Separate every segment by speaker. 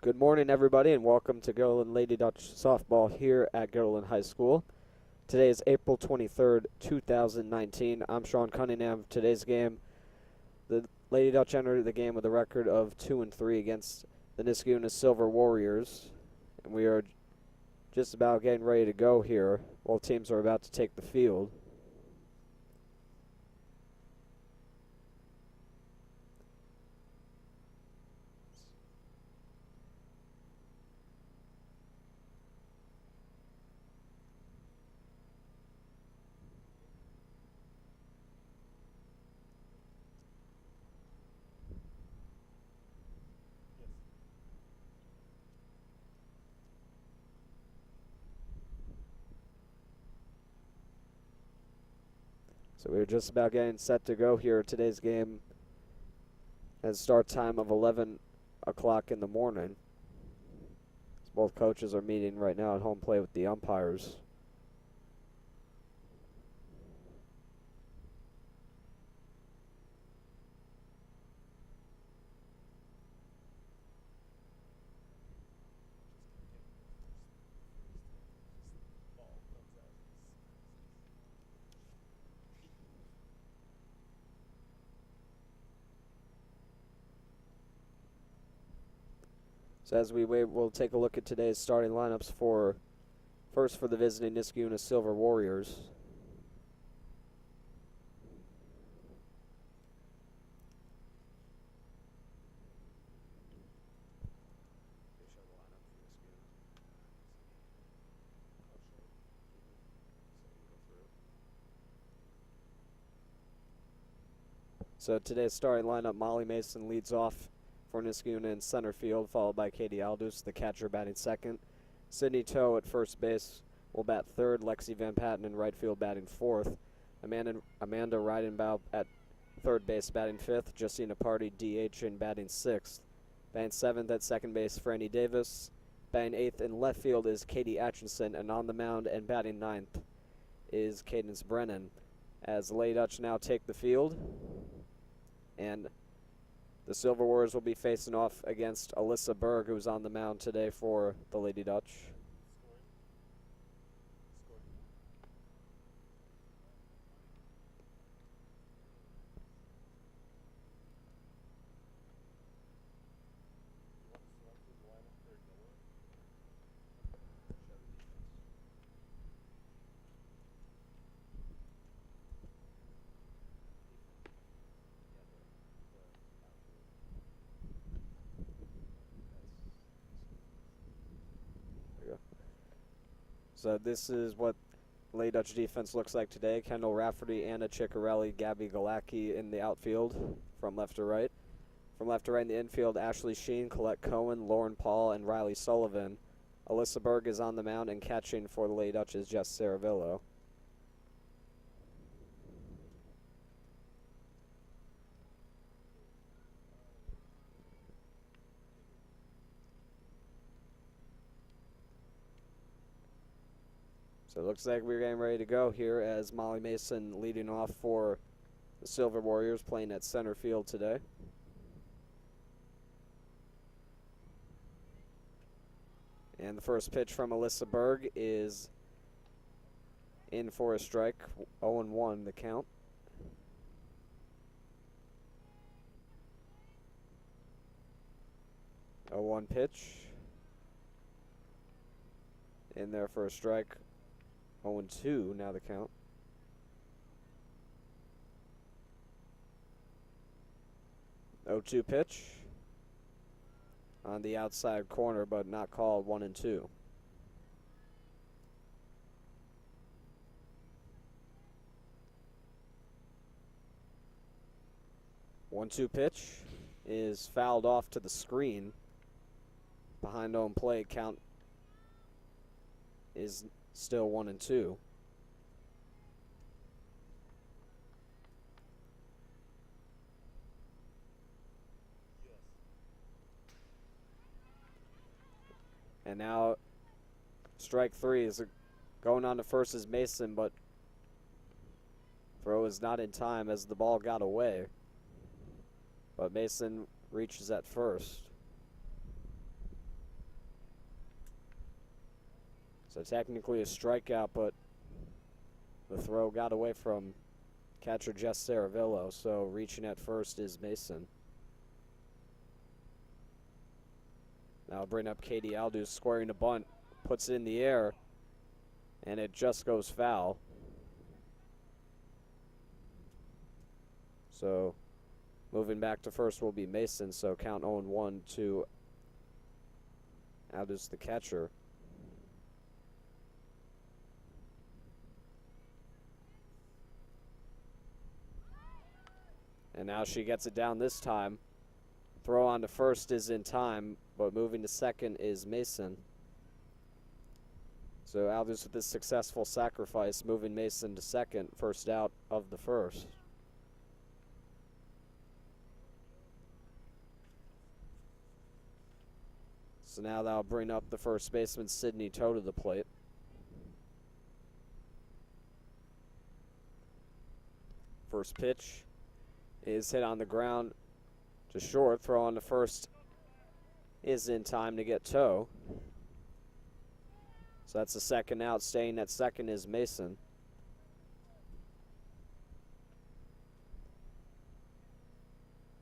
Speaker 1: Good morning, everybody, and welcome to Gerland Lady Dutch softball here at Gerland High School. Today is April 23rd, 2019. I'm Sean Cunningham. Today's game, the Lady Dutch entered the game with a record of 2-3 against the Niskayuna Silver Warriors, and we are just about getting ready to go here while teams are about to take the field. So we're just about getting set to go here. Today's game has start time of 11 o'clock in the morning. Both coaches are meeting right now at home plate with the umpires. So as we wait, we'll take a look at today's starting lineups first for the visiting Niskayuna Silver Warriors. So today's starting lineup, Molly Mason leads off for Niskayuna in center field, followed by Katie Aldous, the catcher, batting second. Sydney Toe at first base will bat third. Lexi Van Patten in right field batting fourth. Amanda Reidenbaugh at third base batting fifth. Justina Party DH in batting sixth. Batting seventh at second base, Franny Davis. Batting eighth in left field is Katie Atchison, and on the mound and batting ninth is Cadence Brennan. As the Lady Dutch now take the field, and the Silver Warriors will be facing off against Alyssa Berg, who's on the mound today for the Lady Dutch. So this is what Lady Dutch defense looks like today. Kendall Rafferty, Anna Ciccarelli, Gabby Galacki in the outfield from left to right. From left to right in the infield, Ashley Sheen, Colette Cohen, Lauren Paul, and Riley Sullivan. Alyssa Berg is on the mound, and catching for the Lady Dutch is Jess Saravillo. So it looks like we're getting ready to go here as Molly Mason leading off for the Silver Warriors, playing at center field today. And the first pitch from Alyssa Berg is in for a strike, 0-1 the count. A 1 pitch. In there for a strike. 0-2 now the count. Oh, 2 pitch on the outside corner, but not called. 1-2. One-two pitch is fouled off to the screen behind home plate. Count is still 1-2. And now strike three is going on to first is Mason, but throw is not in time as the ball got away. But Mason reaches at first. So technically a strikeout, but the throw got away from catcher Jess Saravillo, so reaching at first is Mason. Now bring up Katie Aldous, squaring a bunt, puts it in the air, and it just goes foul. So moving back to first will be Mason, so count 0-1 to Aldous, the catcher. And now she gets it down this time. Throw on to first is in time, but moving to second is Mason. So Aldous with this successful sacrifice, moving Mason to second, first out of the first. So now that'll bring up the first baseman, Sydney Toe, to the plate. First pitch is hit on the ground to short. Throw on to first is in time to get Toe. So that's the second out. Staying at second is Mason.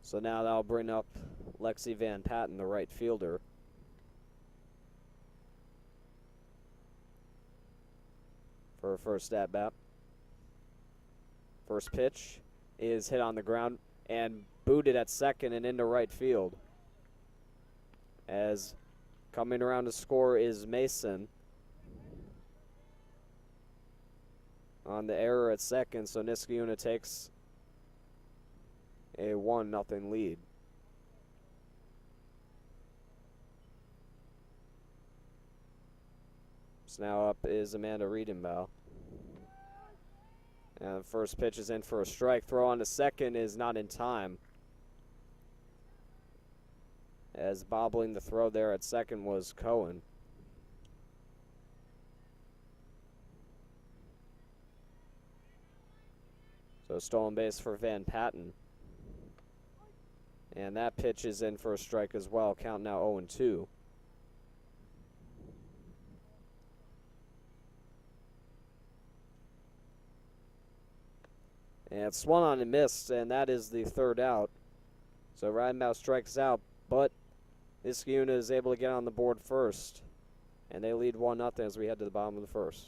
Speaker 1: So now that'll bring up Lexi Van Patten, the right fielder. For her first at bat. First pitch is hit on the ground and booted at second and into right field. As coming around to score is Mason. On the error at second, so Niskayuna takes a 1-0 lead. So now up is Amanda Riedenbaugh. And the first pitch is in for a strike. Throw on to second is not in time. As bobbling the throw there at second was Cohen. So stolen base for Van Patten. And that pitch is in for a strike as well. Count now 0-2. And it's swung on and missed, and that is the third out. So Riedenbaugh strikes out, but Niskayuna is able to get on the board first. And they lead 1-0 as we head to the bottom of the first.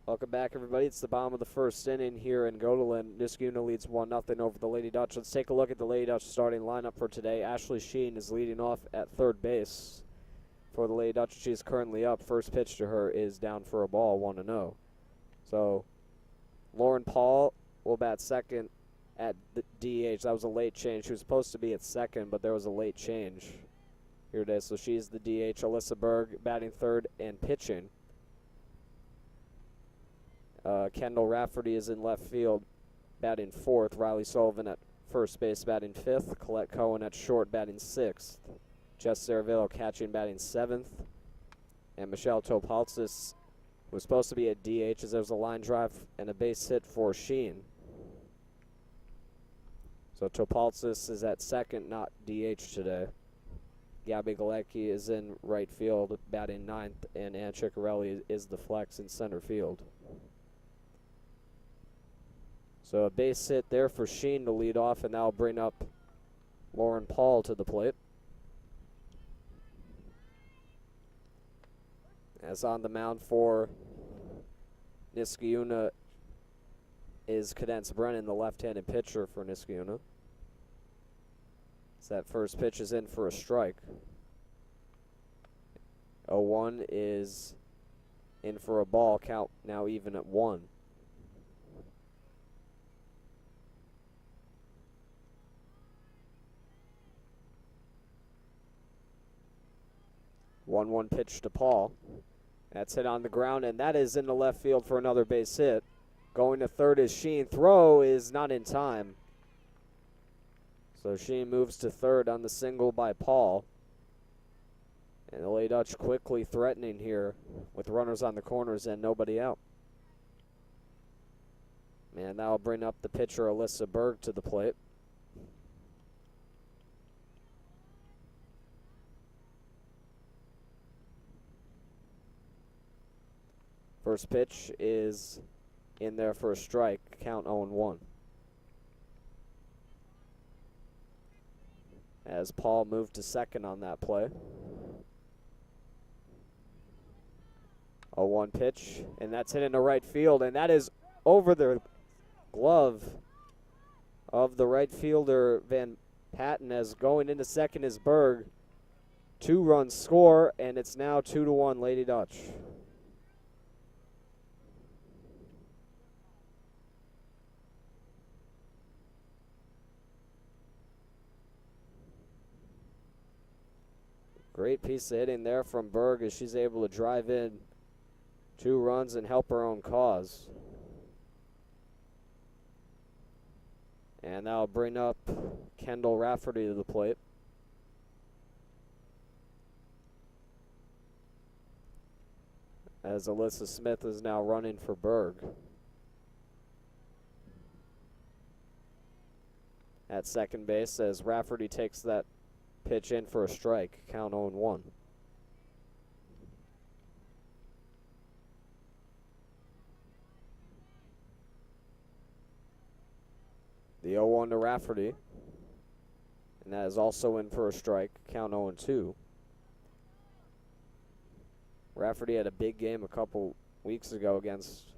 Speaker 1: Welcome back, everybody. It's the bottom of the first inning here in Godeland. Niskayuna leads 1-0 over the Lady Dutch. Let's take a look at the Lady Dutch starting lineup for today. Ashley Sheen is leading off at third base for the Lady Dutch. She is currently up. First pitch to her is down for a ball, 1-0. So Lauren Paul will bat second at the DH. That was a late change. She was supposed to be at second, but there was a late change here today. So she's the DH. Alyssa Berg batting third and pitching. Kendall Rafferty is in left field, batting fourth. Riley Sullivan at first base batting 5th. Colette Cohen at short batting 6th. Jess Cervillo catching batting 7th. And Michelle Topaltzis was supposed to be at DH as there was a line drive and a base hit for Sheen. So Topaltzis is at second, not DH today. Gabby Galecki is in right field batting 9th, and Ann Ciccarelli is the flex in center field. So a base hit there for Sheen to lead off, and that'll bring up Lauren Paul to the plate. As on the mound for Niskayuna is Cadence Brennan, the left-handed pitcher for Niskayuna. So that first pitch is in for a strike. 0-1 is in for a ball, count now even at 1. One pitch to Paul. That's hit on the ground, and that is in the left field for another base hit. Going to third is Sheen. Throw is not in time. So Sheen moves to third on the single by Paul. And the Lady Dutch quickly threatening here with runners on the corners and nobody out. And that'll bring up the pitcher Alyssa Berg to the plate. First pitch is in there for a strike, count 0-1. As Paul moved to second on that play. 0-1 pitch, and that's hit into right field, and that is over the glove of the right fielder Van Patten. As going into second is Berg. 2-run score, and it's now 2-1 Lady Dutch. Great piece of hitting there from Berg as she's able to drive in 2 runs and help her own cause. And that'll bring up Kendall Rafferty to the plate. As Alyssa Smith is now running for Berg. At second base as Rafferty takes that pitch in for a strike, count 0-1. The 0-1 to Rafferty, and that is also in for a strike, count 0-2. Rafferty had a big game a couple weeks ago against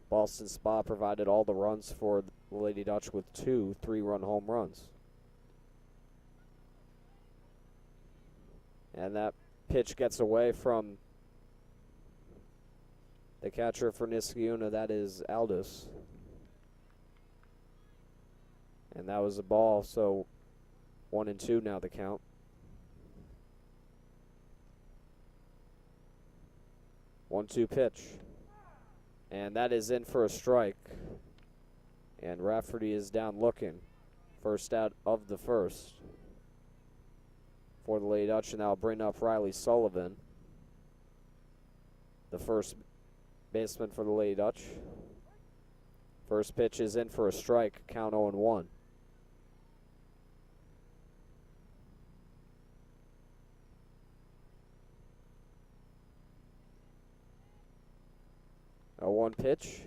Speaker 1: Boston Spa, provided all the runs for the Lady Dutch with 2 3-run home runs. And that pitch gets away from the catcher for Niskayuna, that is Aldous. And that was a ball, so 1-2 now the count. One-two pitch. And that is in for a strike. And Rafferty is down looking. First out of the first for the Lady Dutch, and that'll bring up Riley Sullivan, the first baseman for the Lady Dutch. First pitch is in for a strike, count 0-1. A 1 pitch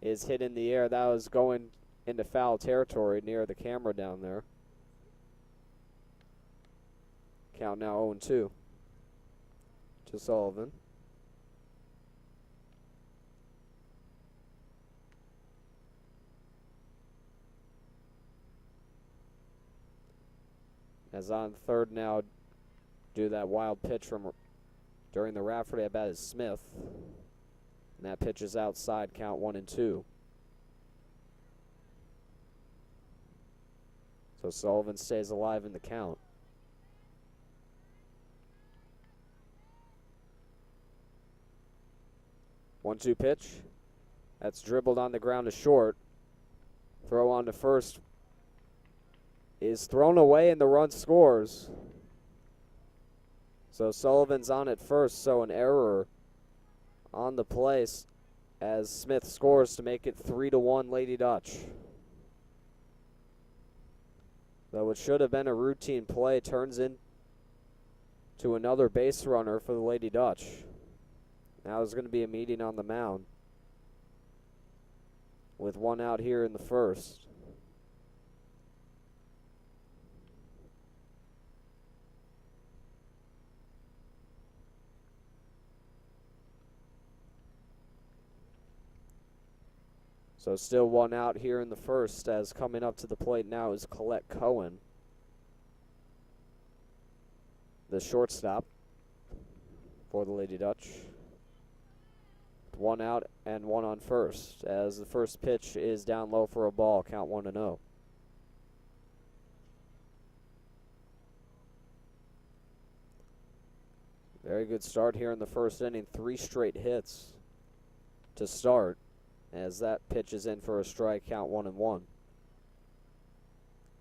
Speaker 1: is hit in the air. That was going into foul territory near the camera down there. Count now 0-2 to Sullivan. As on third now, do that wild pitch from during the Rafferty at bat is Smith. And that pitch is outside, count 1-2. So Sullivan stays alive in the count. 1-2 pitch. That's dribbled on the ground to short. Throw on to first is thrown away and the run scores. So Sullivan's on at first, so an error on the place as Smith scores to make it 3-1 Lady Dutch. Though it should have been a routine play, turns into another base runner for the Lady Dutch. Now there's going to be a meeting on the mound with one out here in the first. So still one out here in the first, as coming up to the plate now is Colette Cohen, the shortstop for the Lady Dutch. One out and one on first, as the first pitch is down low for a ball, count 1-0. Very good start here in the first inning, 3 straight hits to start, as that pitch is in for a strike, count 1-1.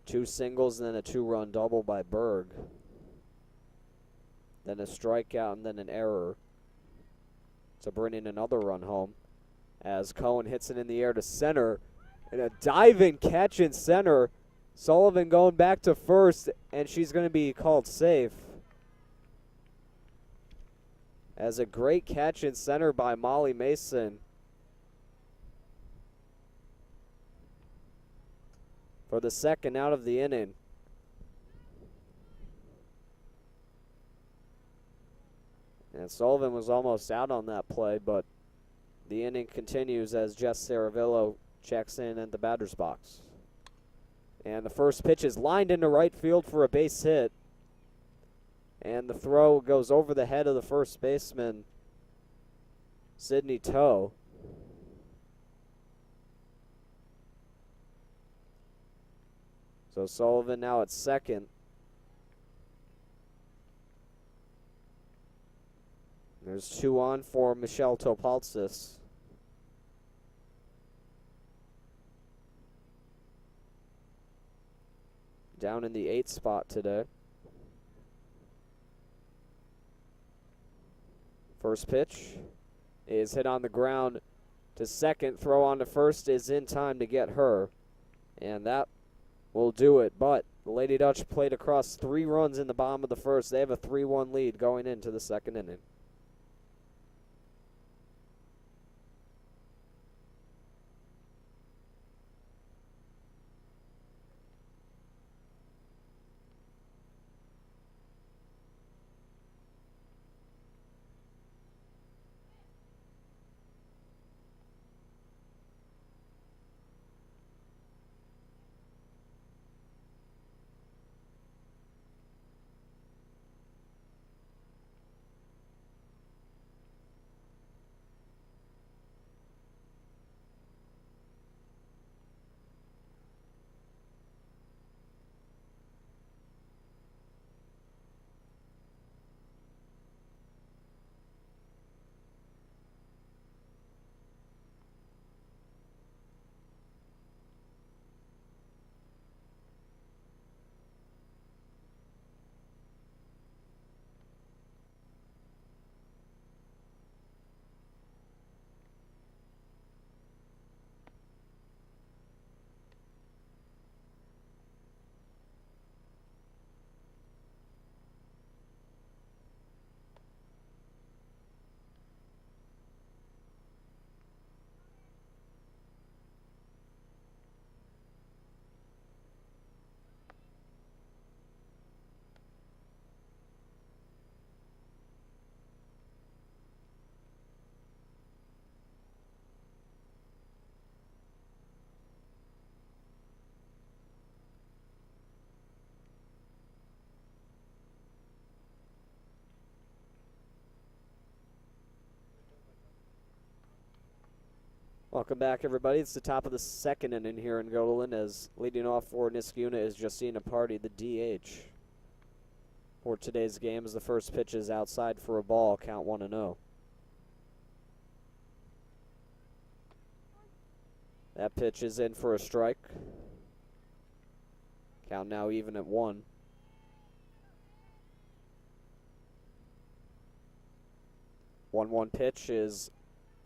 Speaker 1: 2 singles and then a 2-run double by Berg. Then a strikeout and then an error to bring in another run home, as Cohen hits it in the air to center, and a diving catch in center. Sullivan going back to first, and she's going to be called safe. As a great catch in center by Molly Mason for the second out of the inning. And Sullivan was almost out on that play, but the inning continues as Jess Saravillo checks in at the batter's box. And the first pitch is lined into right field for a base hit. And the throw goes over the head of the first baseman, Sydney Toe. So Sullivan now at second. There's 2 on for Michelle Topaltsis. Down in the 8th spot today. First pitch is hit on the ground to second. Throw on to first is in time to get her. And that will do it. But the Lady Dutch played across 3 runs in the bottom of the first. They have a 3-1 lead going into the second inning. Welcome back, everybody. It's the top of the second inning here in Golan, as leading off for Niskayuna is Justina Party, the DH. For today's game, as the first pitch is outside for a ball, count 1-0. That pitch is in for a strike. Count now even at 1. One pitch is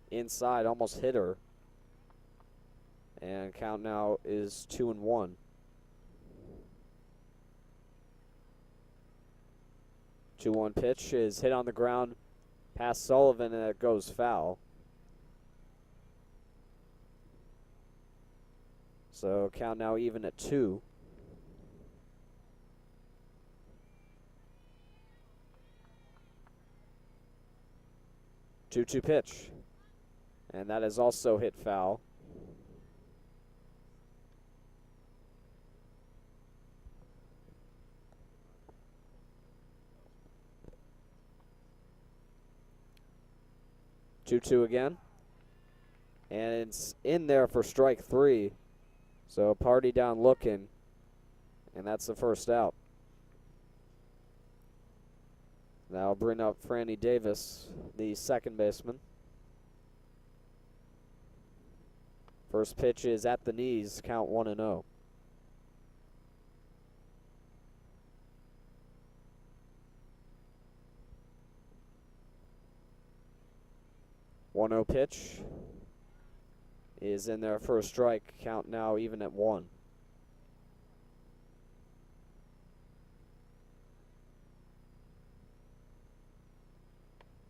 Speaker 1: inside, almost hit her. And count now is 2-1. 2-1 pitch is hit on the ground past Sullivan, and it goes foul. So count now even at 2. Two pitch. And that is also hit foul. Two again. And it's in there for strike 3. So Party down looking. And that's the first out. Now I'll bring up Franny Davis, the second baseman. First pitch is at the knees, count 1-0. 1-0 pitch is in there for a strike. Count now even at 1.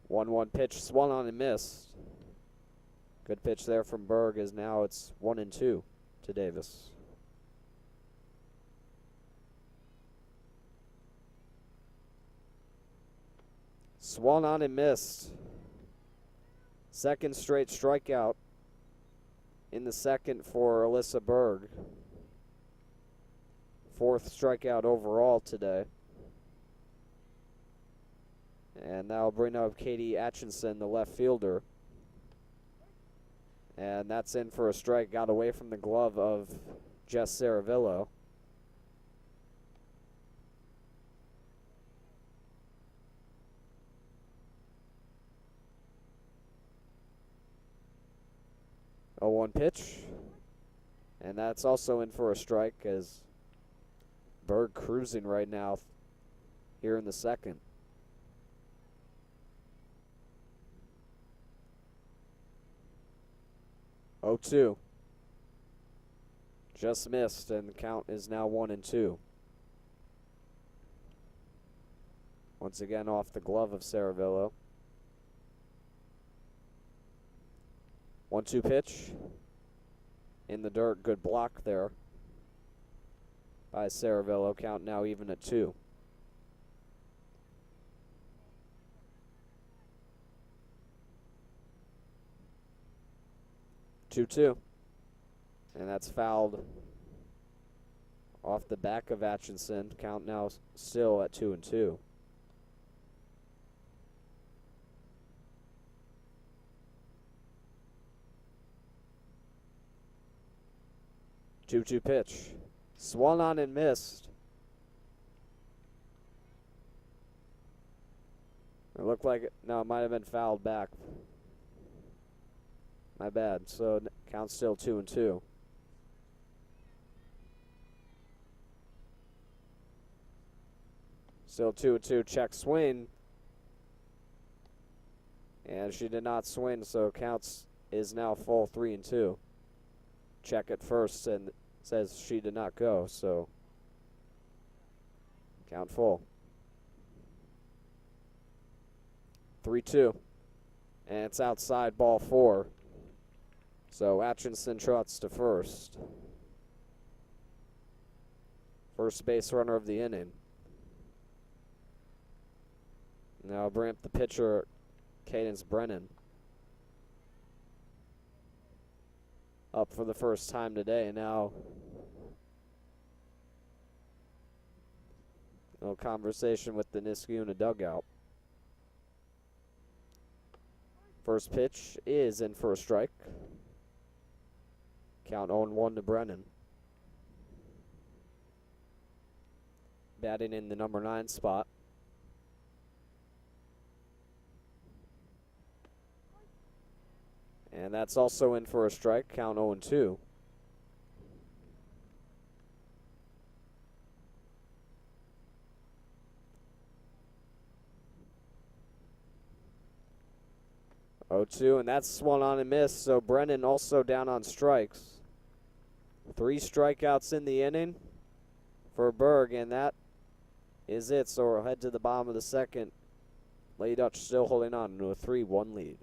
Speaker 1: One pitch swung on and missed. Good pitch there from Berg, as now it's 1-2 to Davis. Swung on and missed. Second straight strikeout in the second for Alyssa Berg. Fourth strikeout overall today. And now I'll bring up Katie Atchison, the left fielder. And that's in for a strike. Got away from the glove of Jess Saravillo. A 1 pitch. And that's also in for a strike, as Berg cruising right now here in the second. 0-2. Just missed, and the count is now 1-2. Once again off the glove of Saravillo. 1-2 pitch. In the dirt, good block there by Saravillo. Count now even at 2. Two, and that's fouled off the back of Atchison. Count now still at 2-2. Two pitch, swung on and missed. It looked like it might have been fouled back. My bad. So count still 2-2. Still 2-2. Check swing. And she did not swing, so counts is now full 3-2. Check at first and says she did not go, so count full. 3-2. And it's outside, ball 4. So Atchison trots to first. First base runner of the inning. Now bring up the pitcher, Cadence Brennan. Up for the first time today. Now no conversation with the Niskayuna dugout. First pitch is in for a strike. Count 0-1 to Brennan. Batting in the number 9 spot. And that's also in for a strike. Count 0-2. 0-2, and that's swung on and missed, so Brennan also down on strikes. 3 strikeouts in the inning for Berg, and that is it. So we'll head to the bottom of the second. Lady Dutch still holding on to a 3-1 lead.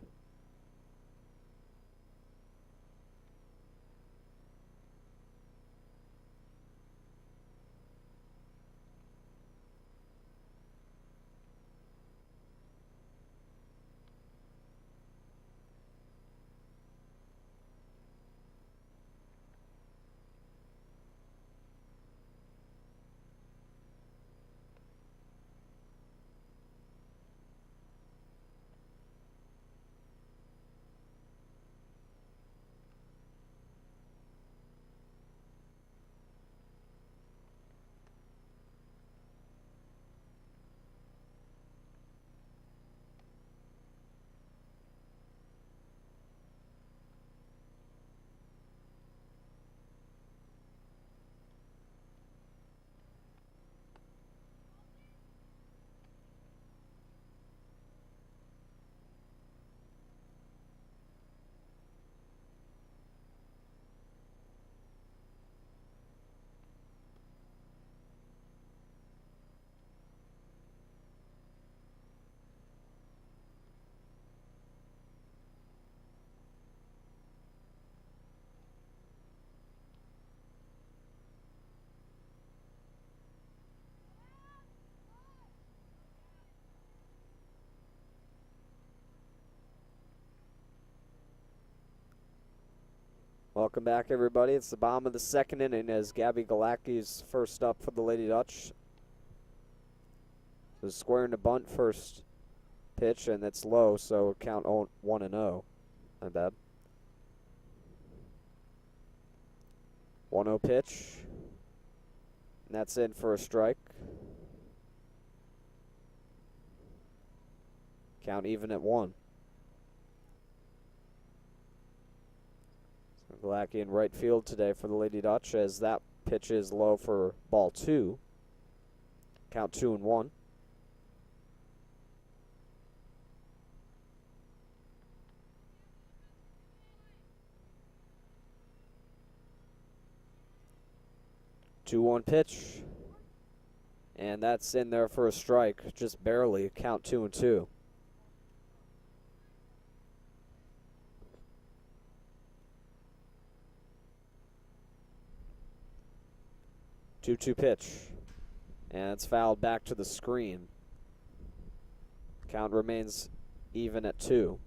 Speaker 1: Welcome back, everybody. It's the bottom of the second inning as Gabby Galacki's first up for the Lady Dutch. So squaring the bunt first pitch, and it's low, so count 1-0. My bad. 1-0 pitch. And that's in for a strike. Count even at 1. Galacki in right field today for the Lady Dutch, as that pitch is low for ball 2. Count 2-1. Two-one pitch, and that's in there for a strike, just barely. Count 2-2. 2-2 pitch, and it's fouled back to the screen. Count remains even at 2.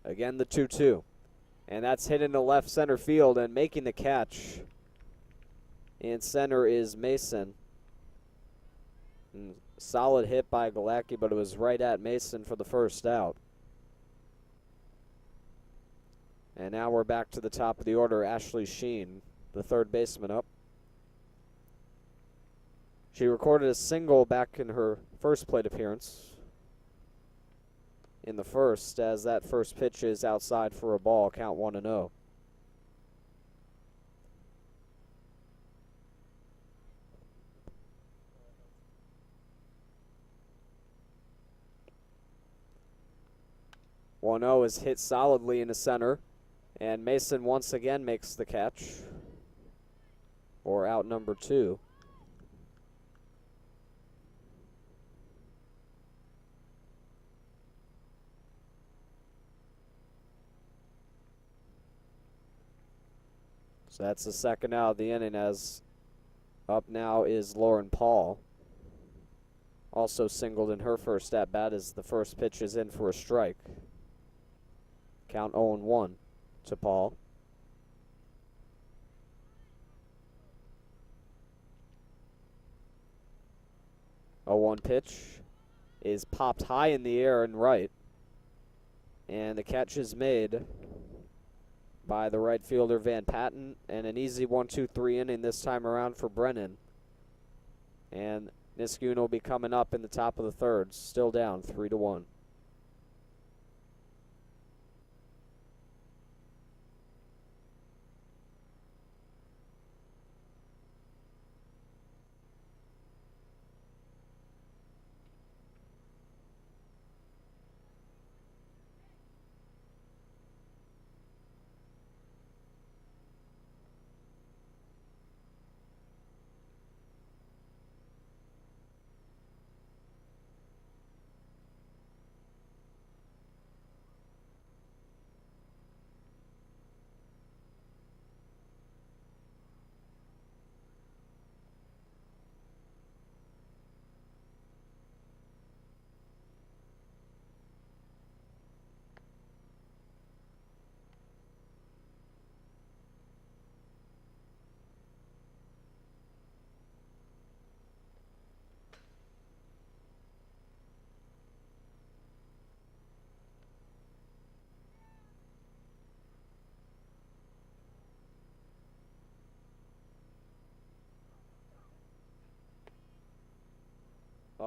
Speaker 1: Again, the 2-2. And that's hit into left center field, and making the catch in center is Mason. Solid hit by Galacki, but it was right at Mason for the first out. And now we're back to the top of the order. Ashley Sheen, the third baseman, up. She recorded a single back in her first plate appearance in the first, as that first pitch is outside for a ball. Count 1-0. Is hit solidly into center, and Mason once again makes the catch for out number 2. So that's the second out of the inning, as up now is Lauren Paul. Also singled in her first at bat as the first pitch is in for a strike. Count 0-1 to Paul. 0-1 pitch is popped high in the air and right. And the catch is made by the right fielder Van Patten, and an easy 1-2-3 inning this time around for Brennan. And Niskayuna will be coming up in the top of the third, still down 3-1.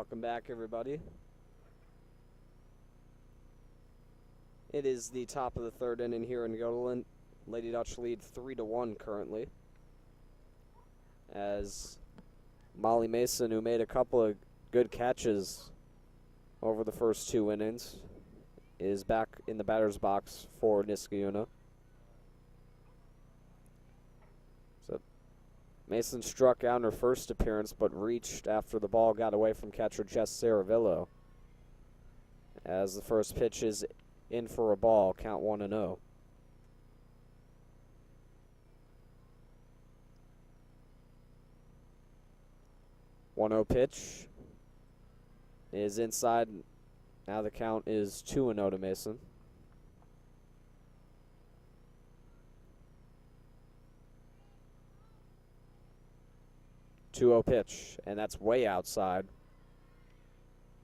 Speaker 1: Welcome back, everybody. It is the top of the third inning here in Yodeland. Lady Dutch lead 3-1 currently, as Molly Mason, who made a couple of good catches over the first 2 innings, is back in the batter's box for Niskayuna. So Mason struck out in her first appearance, but reached after the ball got away from catcher Jess Saravillo, as the first pitch is in for a ball, count 1-0. One-0 pitch is inside. Now the count is 2-0 to Mason. Two-0 pitch, and that's way outside.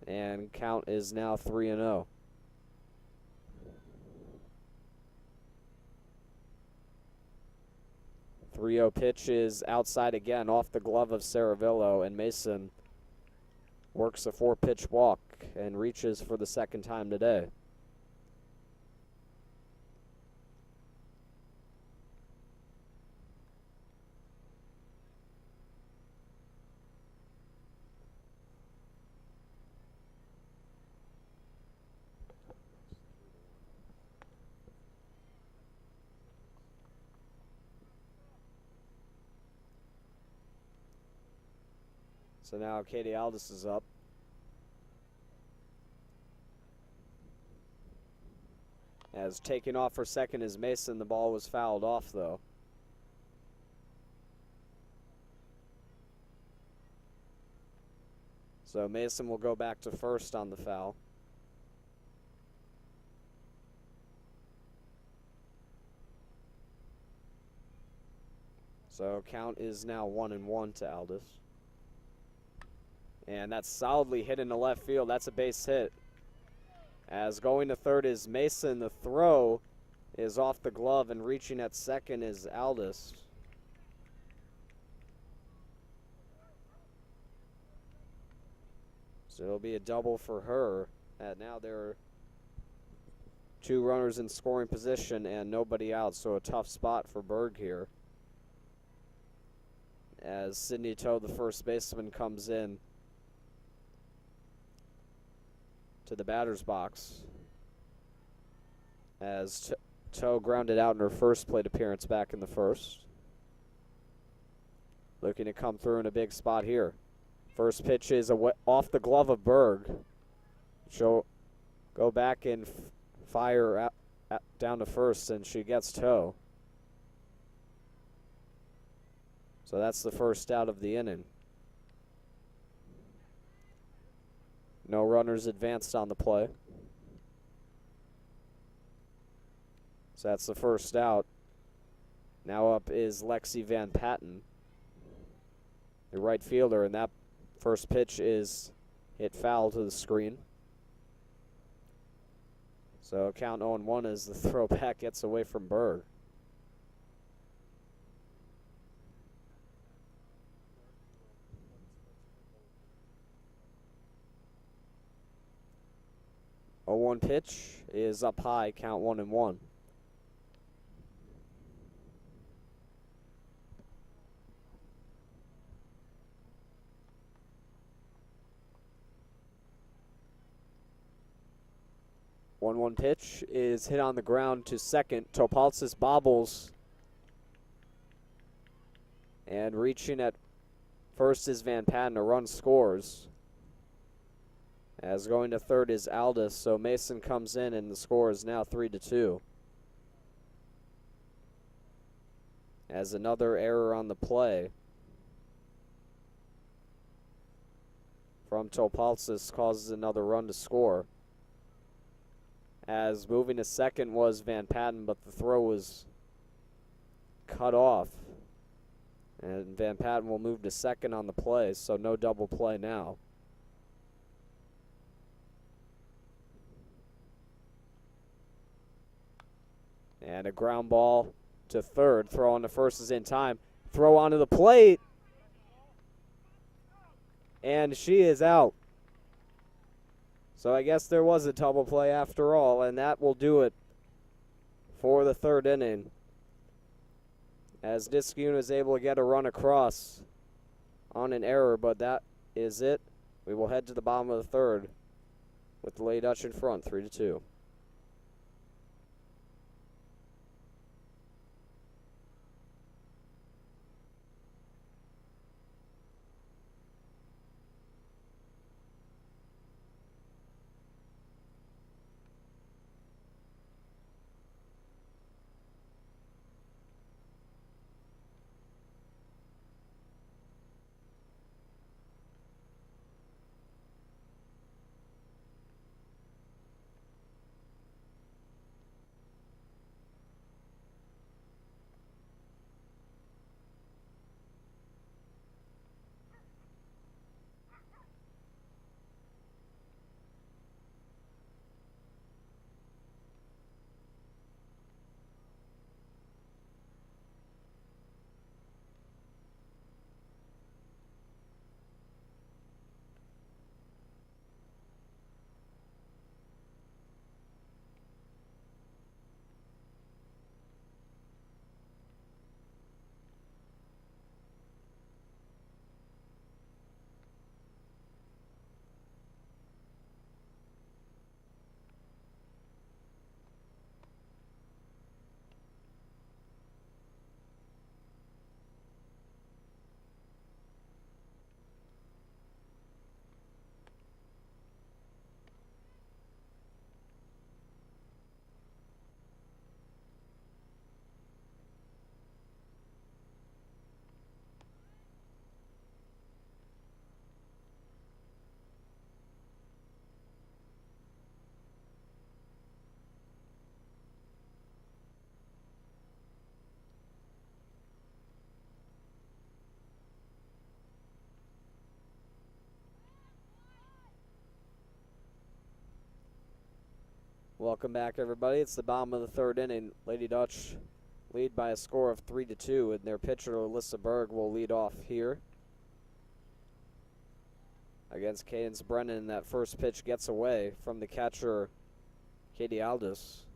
Speaker 1: And count is now 3-0. Three-0 pitch is outside again, off the glove of Saravillo, and Mason works a 4-pitch walk and reaches for the second time today. So now Katie Aldis is up. As taking off for second is Mason. The ball was fouled off, though. So Mason will go back to first on the foul. So count is now 1-1 to Aldis. And that's solidly hit into left field. That's a base hit. As going to third is Mason. The throw is off the glove, and reaching at second is Aldis. So it'll be a double for her. And now there are 2 runners in scoring position and nobody out, so a tough spot for Berg here. As Sydney Toe, the first baseman, comes in to the batter's box, as Toe grounded out in her first plate appearance back in the first. Looking to come through in a big spot here. First pitch is off the glove of Berg. She'll go back and fire down to first, and she gets Toe. So that's the first out of the inning. No runners advanced on the play. So that's the first out. Now up is Lexi Van Patten, the right fielder, and that first pitch is hit foul to the screen. So count 0-1 as the throwback gets away from Berg. A 1 pitch is up high, count 1-1. One pitch is hit on the ground to second. Topaltzis bobbles. And reaching at first is Van Patten. A run scores. As going to third is Aldis, so Mason comes in and the score is now 3-2. As another error on the play from Topaltzis causes another run to score. As moving to second was Van Patten, but the throw was cut off. And Van Patten will move to second on the play, so no double play now. And a ground ball to third. Throw on to first is in time. Throw onto the plate. And she is out. So I guess there was a double play after all, and that will do it for the third inning. As Niskayuna is able to get a run across on an error, but that is it. We will head to the bottom of the third with the Lady Dutch in front, 3-2. Welcome back, everybody. It's the bottom of the third inning. Lady Dutch lead by a score of 3-2, and their pitcher, Alyssa Berg, will lead off here against Cadence Brennan. That first pitch gets away from the catcher, Katie Aldous.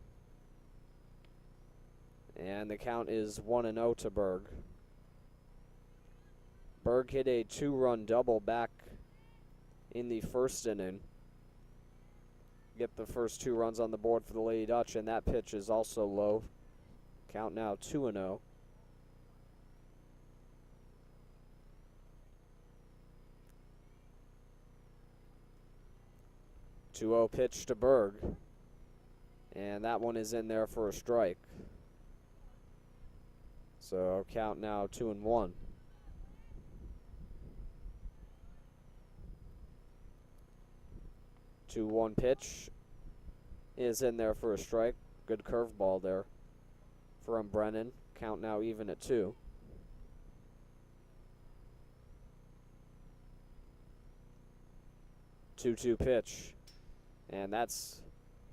Speaker 1: And the count is 1-0 to Berg. Berg hit a 2-run double back in the first inning. Get the first 2 runs on the board for the Lady Dutch, and that pitch is also low. Count now 2-0. Two-0 pitch to Berg, and that one is in there for a strike. So count now 2-1. 2-1 pitch is in there for a strike. Good curveball there from Brennan. Count now even at 2. 2-2 pitch. And that's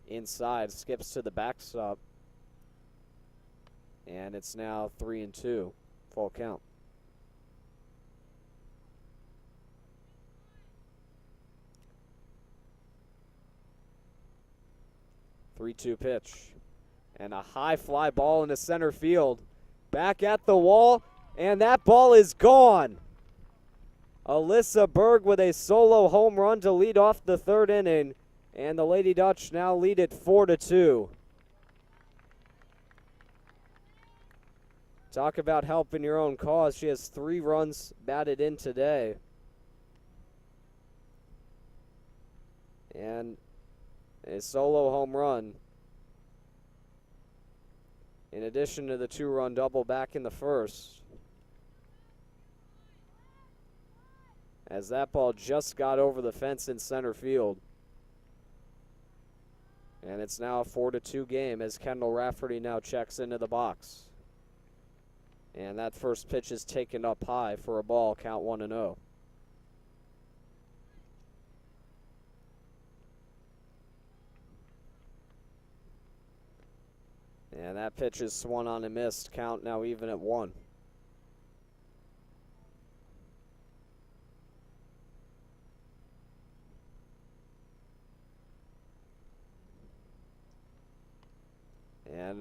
Speaker 1: inside. Skips to the backstop. And it's now 3-2. Full count. 3-2 pitch. And a high fly ball into center field. Back at the wall, and that ball is gone. Alyssa Berg with a solo home run to lead off the third inning. And the Lady Dutch now lead it 4-2. Talk about helping your own cause. She has 3 runs batted in today. And a solo home run. In addition to the 2-run double back in the first. As that ball just got over the fence in center field. And it's now a 4-2 game as Kendall Rafferty now checks into the box. And that first pitch is taken up high for a ball, count 1-0. And that pitch is swung on and missed, count now even at 1.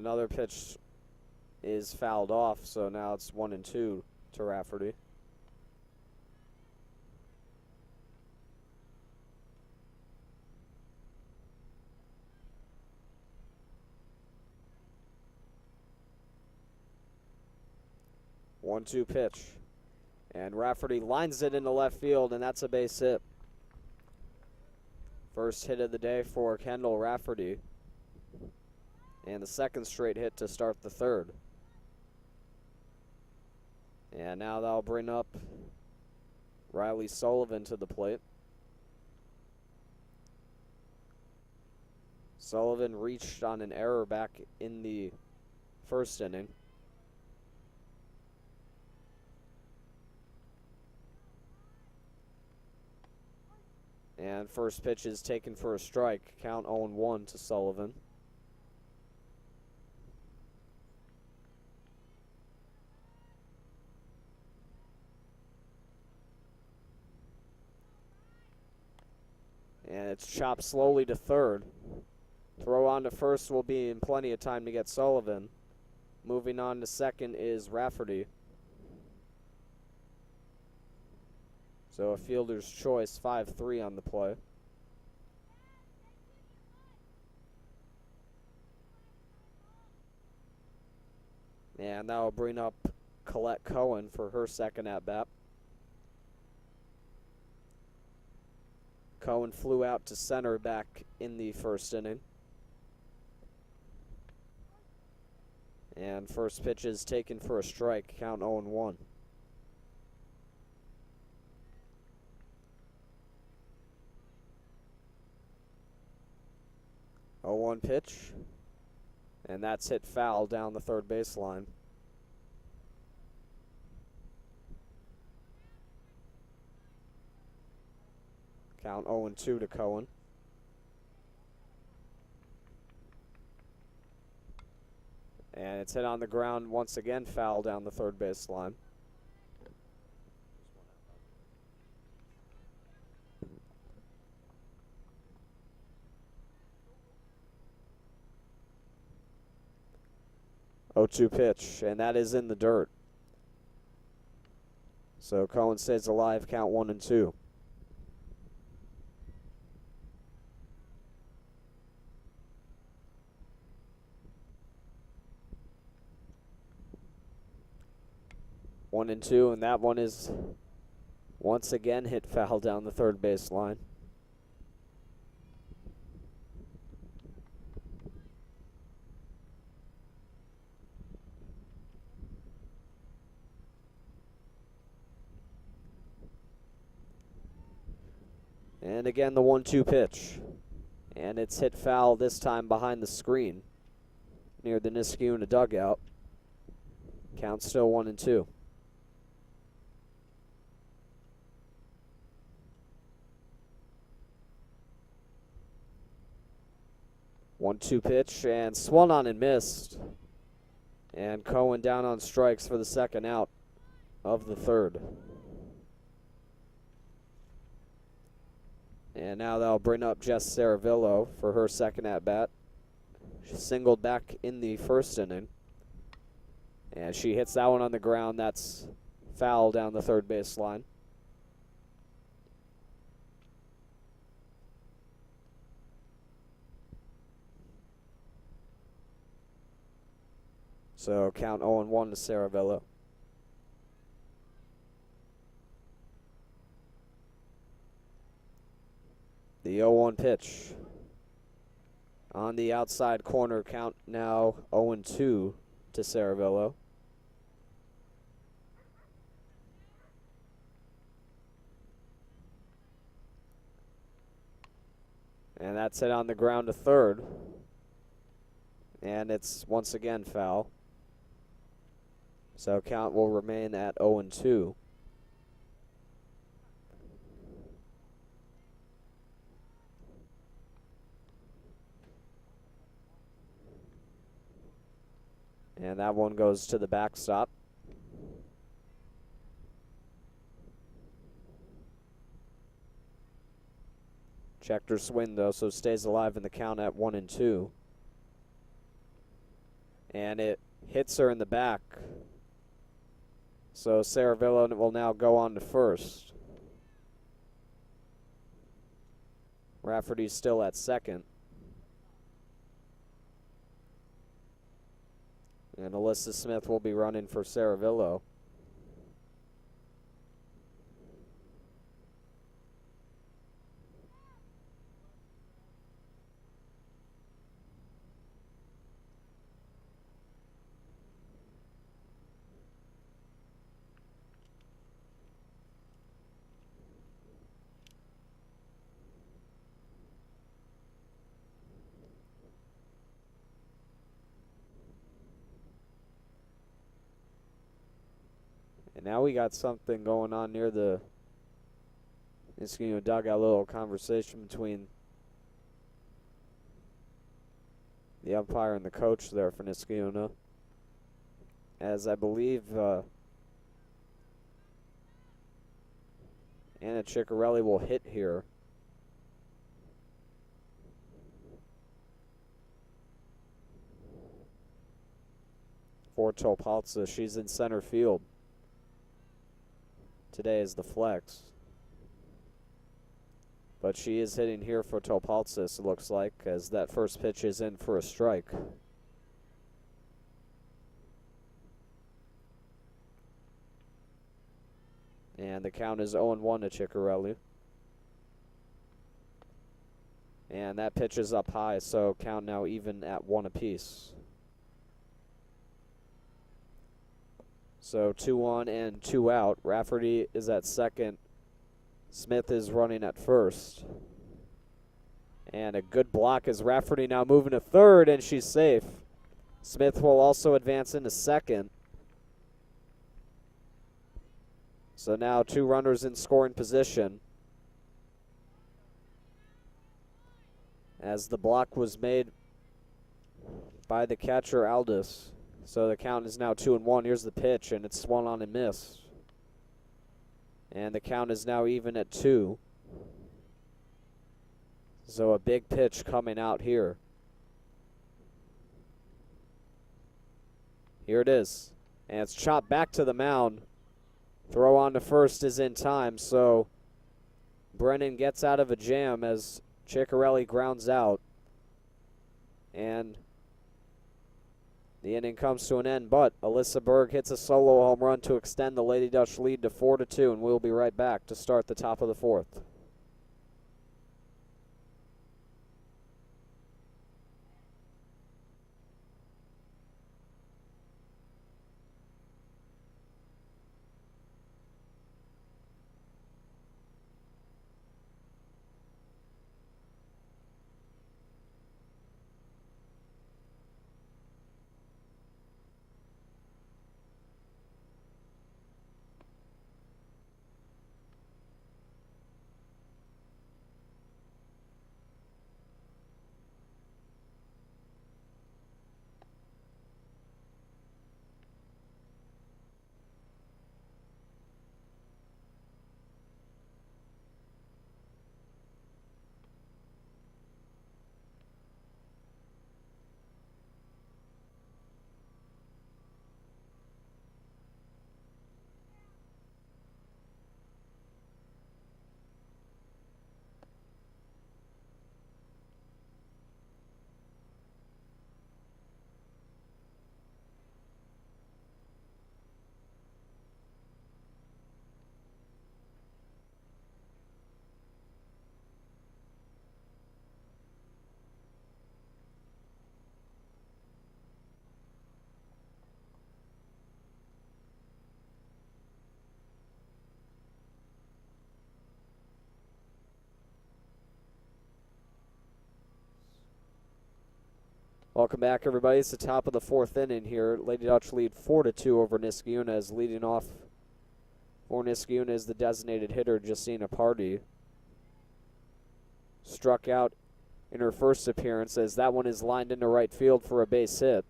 Speaker 1: another pitch is fouled off, so now it's 1-2 to Rafferty. One-two pitch. And Rafferty lines it into left field, and that's a base hit. First hit of the day for Kendall Rafferty. And the second straight hit to start the third. And now that'll bring up Riley Sullivan to the plate. Sullivan reached on an error back in the first inning. And first pitch is taken for a strike. Count 0-1 to Sullivan. And it's chopped slowly to third. Throw on to first will be in plenty of time to get Sullivan. Moving on to second is Rafferty. So a fielder's choice, 5-3 on the play. And that will bring up Colette Cohen for her second at-bat. Cohen flew out to center back in the first inning. And first pitch is taken for a strike, count 0-1. A 0-1 pitch, and that's hit foul down the third baseline. Count 0-2 to Cohen. And it's hit on the ground once again, foul down the third baseline. Oh-2 pitch, and that is in the dirt. So Cohen stays alive, count 1-2. One and two, and that one is once again hit foul down the third baseline. And again, the 1-2 pitch. And it's hit foul this time behind the screen near the Niskayuna dugout. Count still 1-2. 1-2 pitch, and swung on and missed. And Cohen down on strikes for the second out of the third. And now that'll bring up Jess Saravillo for her second at-bat. She singled back in the first inning. And she hits that one on the ground. That's foul down the third baseline. So count 0-1 to Saravillo. The 0-1 pitch. On the outside corner, count now 0-2 to Saravillo. And that's hit on the ground to third. And it's once again foul. So count will remain at 0-2. And that one goes to the backstop. Checked her swing though, so stays alive in the count at 1-2. And it hits her in the back. So Saravilla will now go on to first. Rafferty's still at second. And Alyssa Smith will be running for Saravilla. And now we got something going on near the Niskayuna dugout, a little conversation between the umpire and the coach there for Niskayuna. As I believe Anna Ciccarelli will hit here. For Topaltza, she's in center field. Today is the flex. But she is hitting here for Topaltsis, it looks like, as that first pitch is in for a strike. And the count is 0-1 to Ciccarelli. And that pitch is up high, so count now even at 1 apiece. So 2-1 and 2 out. Rafferty is at second. Smith is running at first. And a good block as Rafferty now moving to third, and she's safe. Smith will also advance into second. So now 2 runners in scoring position. As the block was made by the catcher, Aldis. So the count is now 2-1. Here's the pitch, and it's swung on and missed. And the count is now even at 2. So a big pitch coming out here. Here it is. And it's chopped back to the mound. Throw on to first is in time, so Brennan gets out of a jam as Ciccarelli grounds out. And the inning comes to an end, but Alyssa Berg hits a solo home run to extend the Lady Dutch lead to 4-2, and we'll be right back to start the top of the 4th. Welcome back, everybody. It's the top of the 4th inning here. Lady Dutch lead 4-2 over Niskayuna, as leading off for Niskayuna is the designated hitter, Justina Party. Struck out in her first appearance, as that one is lined into right field for a base hit.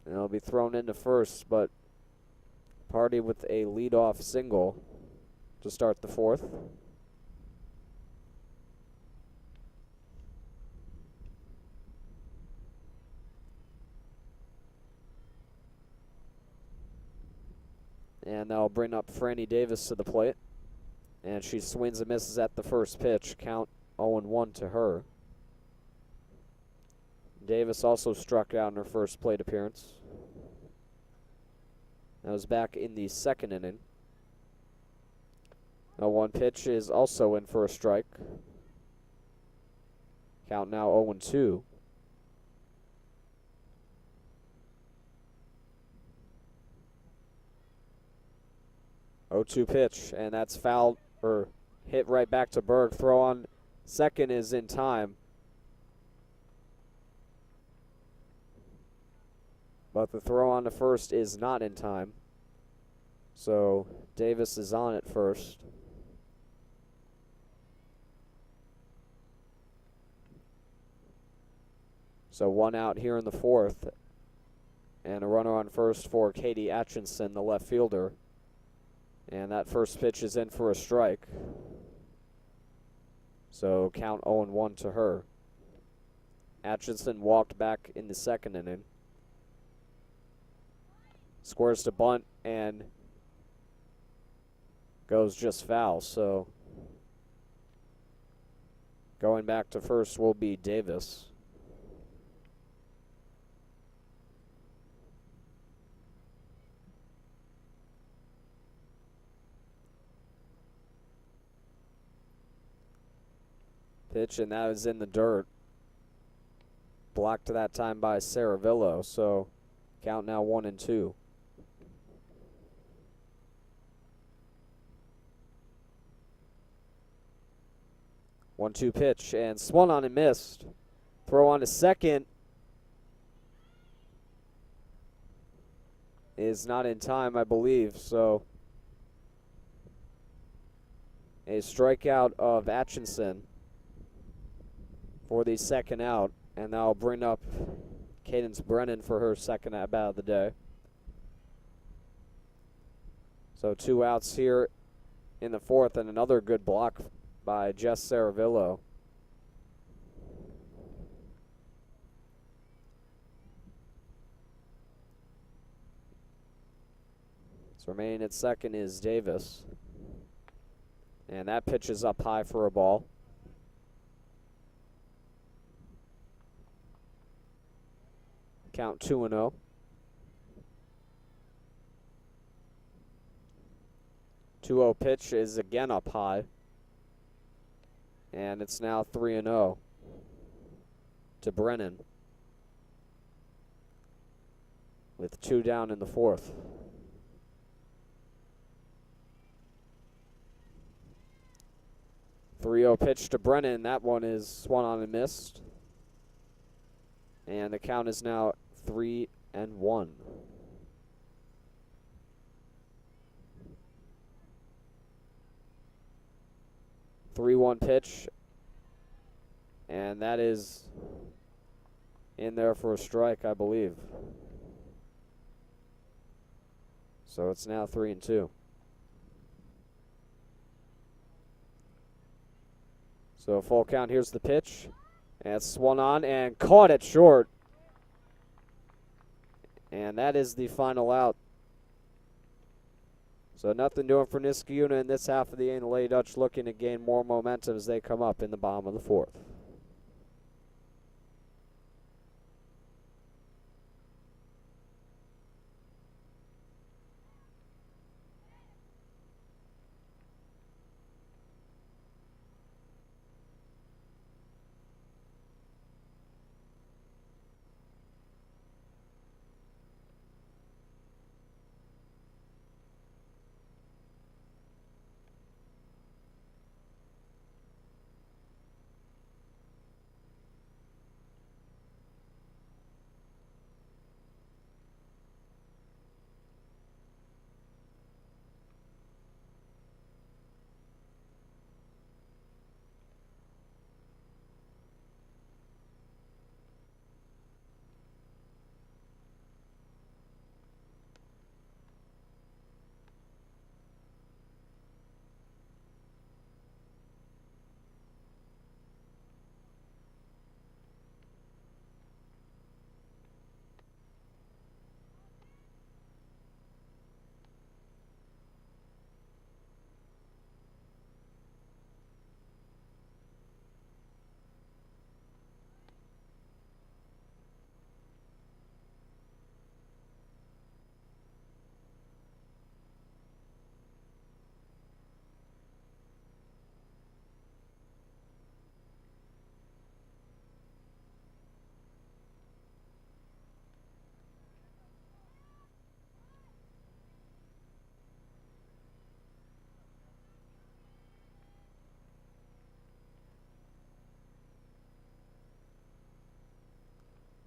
Speaker 1: And it'll be thrown into first, but Party with a leadoff single to start the 4th. And that'll bring up Franny Davis to the plate. And she swings and misses at the first pitch. Count 0-1 to her. Davis also struck out in her first plate appearance. That was back in the second inning. Now 1 pitch is also in for a strike. Count now 0-2. Oh-2 pitch, and that's fouled or hit right back to Berg. Throw on second is in time. But the throw on to first is not in time. So Davis is on at first. So 1 out here in the fourth. And a runner on first for Katie Atchison, the left fielder. And that first pitch is in for a strike. So count 0-1 to her. Atchison walked back in the second inning. Squares to bunt and goes just foul. So going back to first will be Davis. Pitch, and that was in the dirt. Blocked that time by Saravillo, so count now 1-2. One-two pitch, and swung on and missed. Throw on to second is not in time, I believe, so a strikeout of Atchison for the second out, and that'll bring up Cadence Brennan for her second at-bat of the day. So 2 outs here in the fourth, and another good block by Jess Saravillo. So remaining at second is Davis. And that pitch is up high for a ball. Count 2-0. Two-0 pitch is again up high. And it's now 3-0 to Brennan with 2 down in the fourth. Three-0 pitch to Brennan. That one is swung on and missed. And the count is now 3-1. 3-1 pitch, and that is in there for a strike, I believe. So it's now 3-2. So full count, here's the pitch. And it's swung on and caught it short. And that is the final out. So nothing doing for Niskayuna in this half of the inning. The Lady Dutch looking to gain more momentum as they come up in the bottom of the fourth.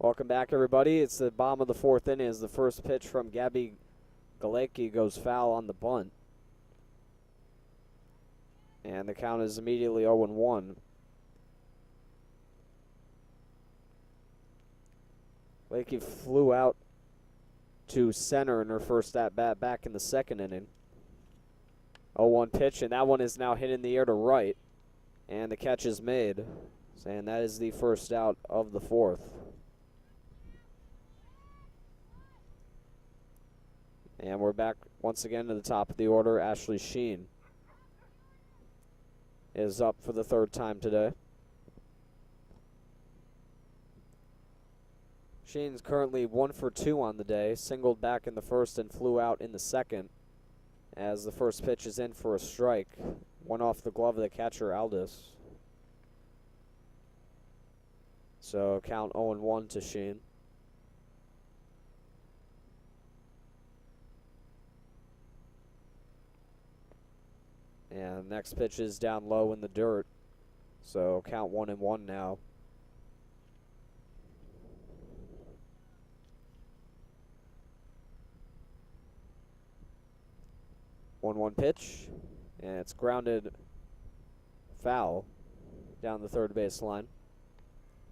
Speaker 1: Welcome back, everybody. It's the bottom of the fourth inning as the first pitch from Gabby Galecki goes foul on the bunt. And the count is immediately 0-1. Galecki flew out to center in her first at-bat back in the second inning. 0-1 pitch, and that one is now hit in the air to right. And the catch is made. And that is the first out of the fourth. And we're back once again to the top of the order. Ashley Sheen is up for the third time today. Sheen's currently 1 for 2 on the day, singled back in the first and flew out in the second as the first pitch is in for a strike. One off the glove of the catcher, Aldis. So count 0-1 to Sheen. And next pitch is down low in the dirt. So count 1-1 now. One pitch, and it's grounded foul down the third base line.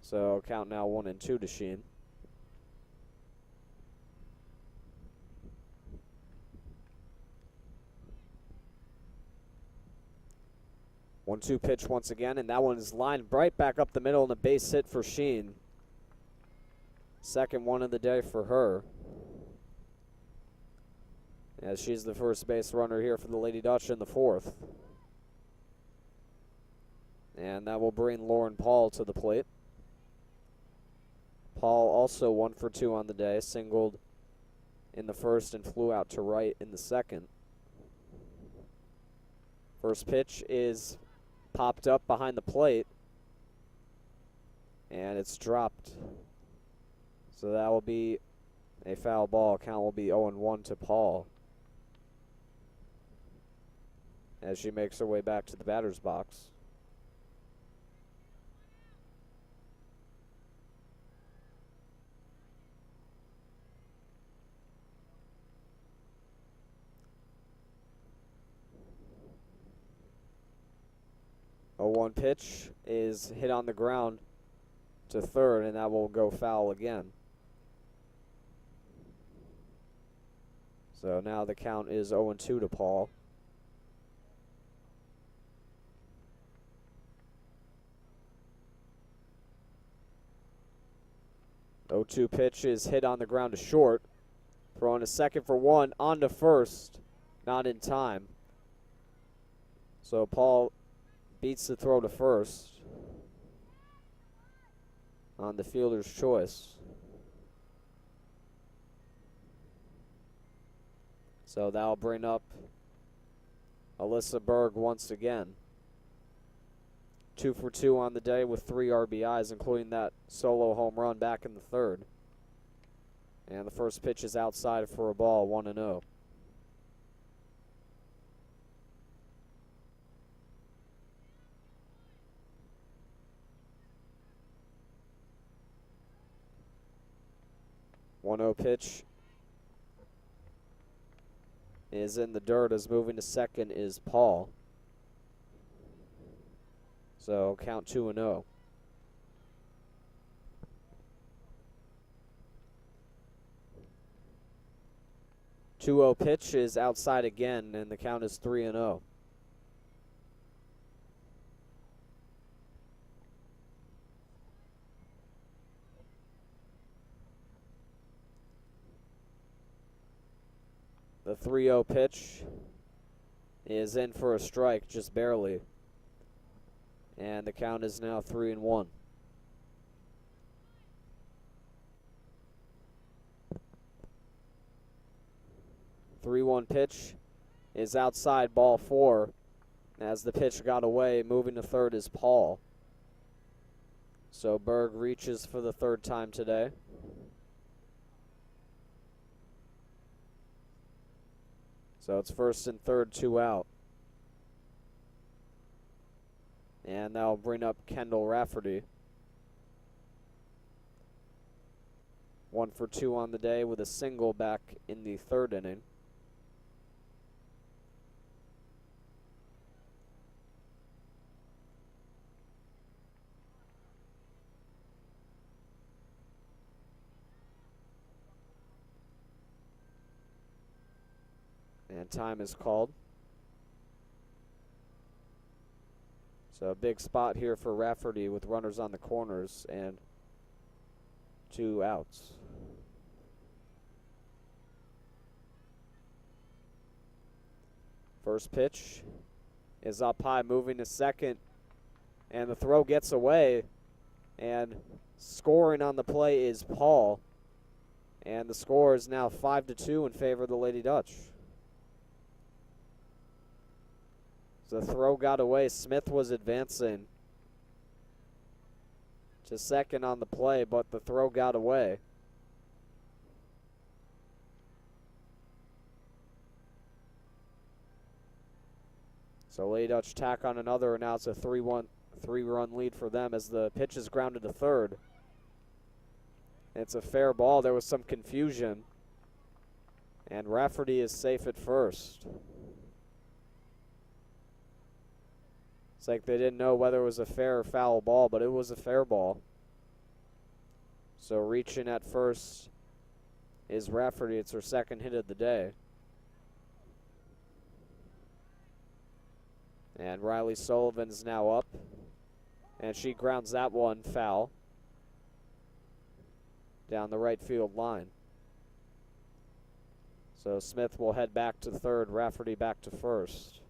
Speaker 1: So count now 1-2 to Sheen. One-two pitch once again, and that one is lined right back up the middle and a base hit for Sheen. Second one of the day for her, as she's the first base runner here for the Lady Dutch in the fourth. And that will bring Lauren Paul to the plate. Paul also 1 for 2 on the day, singled in the first and flew out to right in the second. First pitch is popped up behind the plate, and it's dropped. So that will be a foul ball. Count will be 0-1 to Paul as she makes her way back to the batter's box. A 1 pitch is hit on the ground to third, and that will go foul again. So now the count is 0-2 to Paul. The 0-2 pitch is hit on the ground to short. Throwing a second for one, on to first, not in time. So Paul beats the throw to first on the fielder's choice. So that'll bring up Alyssa Berg once again. 2 for 2 on the day with 3 RBIs, including that solo home run back in the third. And the first pitch is outside for a ball, 1-0. One-0 pitch is in the dirt, as moving to second is Paul. So count 2-0. 2-0 pitch is outside again, and the count is 3-0. The 3-0 pitch is in for a strike, just barely. And the count is now 3-1. The 3-1 pitch is outside, ball 4. As the pitch got away, moving to third is Paul. So Berg reaches for the third time today. So it's first and third, 2 out. And that'll bring up Kendall Rafferty. 1 for 2 on the day with a single back in the third inning. And time is called. So a big spot here for Rafferty with runners on the corners and 2 outs. First pitch is up high, moving to second, and the throw gets away, and scoring on the play is Paul, and the score is now 5-2 in favor of the Lady Dutch. The throw got away. Smith was advancing to second on the play, but the throw got away. So Lady Dutch tack on another, and now it's a 3-run lead for them as the pitch is grounded to third. It's a fair ball. There was some confusion, and Rafferty is safe at first. It's like they didn't know whether it was a fair or foul ball, but it was a fair ball. So reaching at first is Rafferty. It's her second hit of the day. And Riley Sullivan's now up, and she grounds that one foul down the right field line. So Smith will head back to third, Rafferty back to first.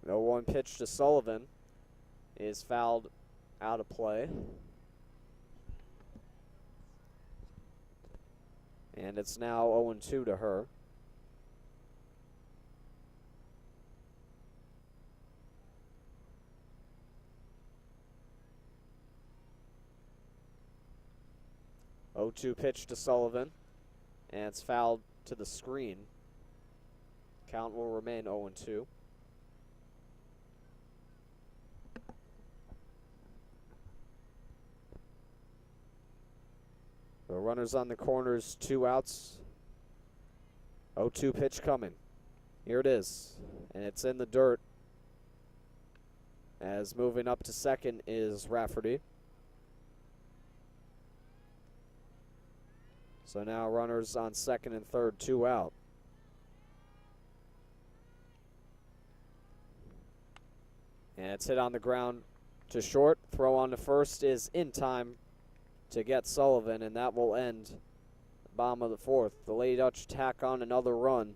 Speaker 1: The 1 pitch to Sullivan is fouled out of play. And it's now 0-2 to her. Oh, 2 pitch to Sullivan, and it's fouled to the screen. Count will remain 0-2. The runners on the corners, 2 outs. 0-2 pitch coming. Here it is, and it's in the dirt. As moving up to second is Rafferty. So now runners on second and third, 2 out. And it's hit on the ground to short. Throw on to first is in time to get Sullivan, and that will end the bottom of the fourth. The Lady Dutch tack on another run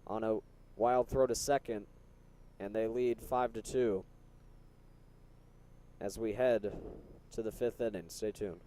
Speaker 1: on a wild throw to second, and they lead 5-2 as we head to the 5th inning. Stay tuned.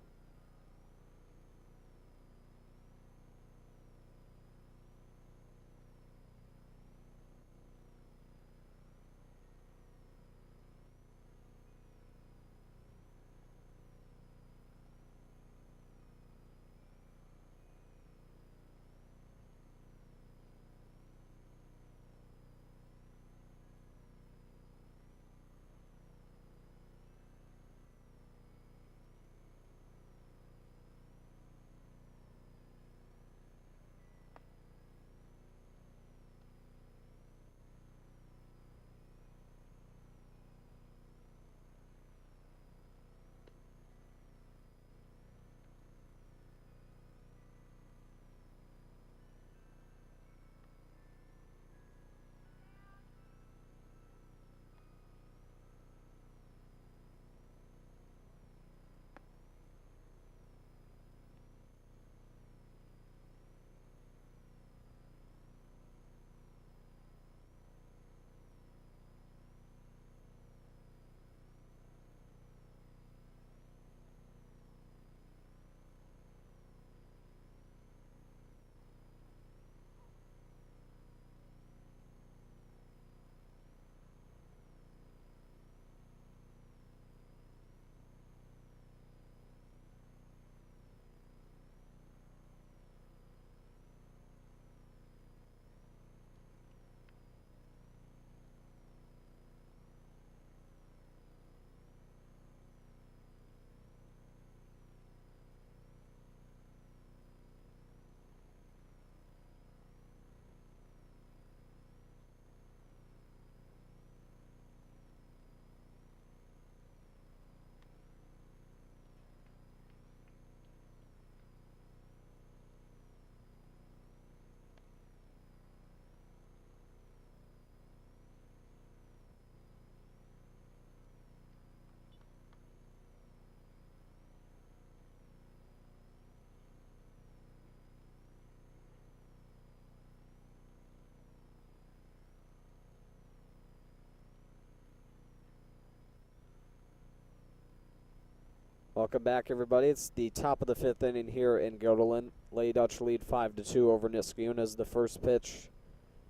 Speaker 1: Welcome back, everybody. It's the top of the 5th inning here in Göttingen. Lady Dutch lead 5-2 over Niskayuna as the first pitch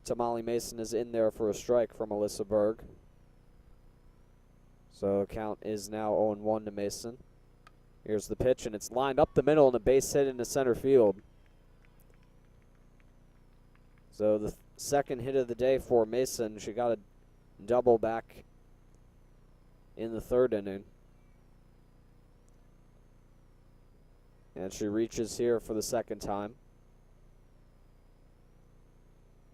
Speaker 1: to Molly Mason is in there for a strike from Alyssa Berg. So count is now 0-1 to Mason. Here's the pitch, and it's lined up the middle and a base hit into center field. So the second hit of the day for Mason. She got a double back in the 3rd inning. And she reaches here for the second time.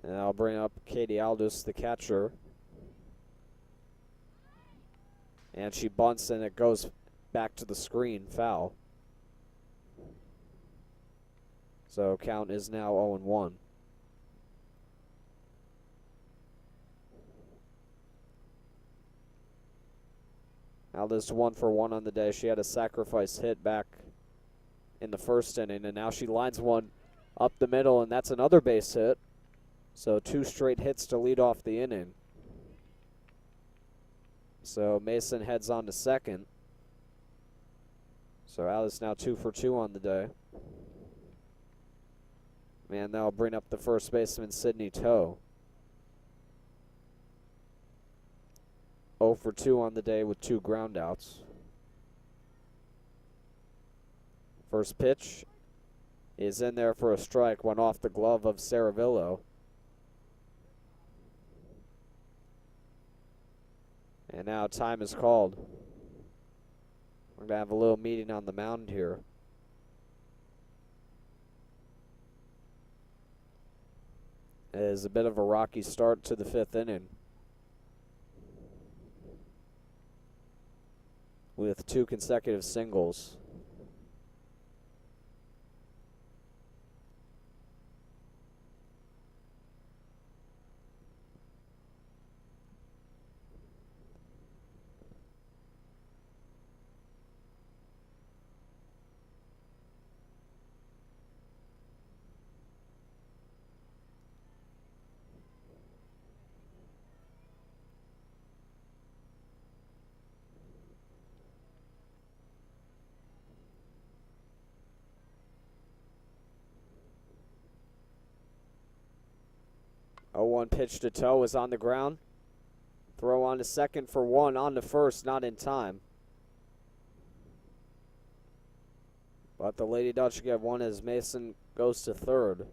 Speaker 1: And I'll bring up Katie Aldous, the catcher. And she bunts, and it goes back to the screen, foul. So count is now 0-1. Aldous 1 for 1 on the day. She had a sacrifice hit back in the 1st inning, and now she lines one up the middle, and that's another base hit. So 2 straight hits to lead off the inning. So Mason heads on to second. So Alice now 2 for 2 on the day. And that'll bring up the first baseman, Sydney Toe. 0 for 2 on the day with 2 groundouts. First pitch is in there for a strike, went off the glove of Saravillo. And now time is called. We're going to have a little meeting on the mound here. It is a bit of a rocky start to the 5th inning, with 2 consecutive singles. A 1 pitch to Toe is on the ground. Throw on to second for 1, on to first, not in time. But the Lady Dutch get 1 as Mason goes to 3rd.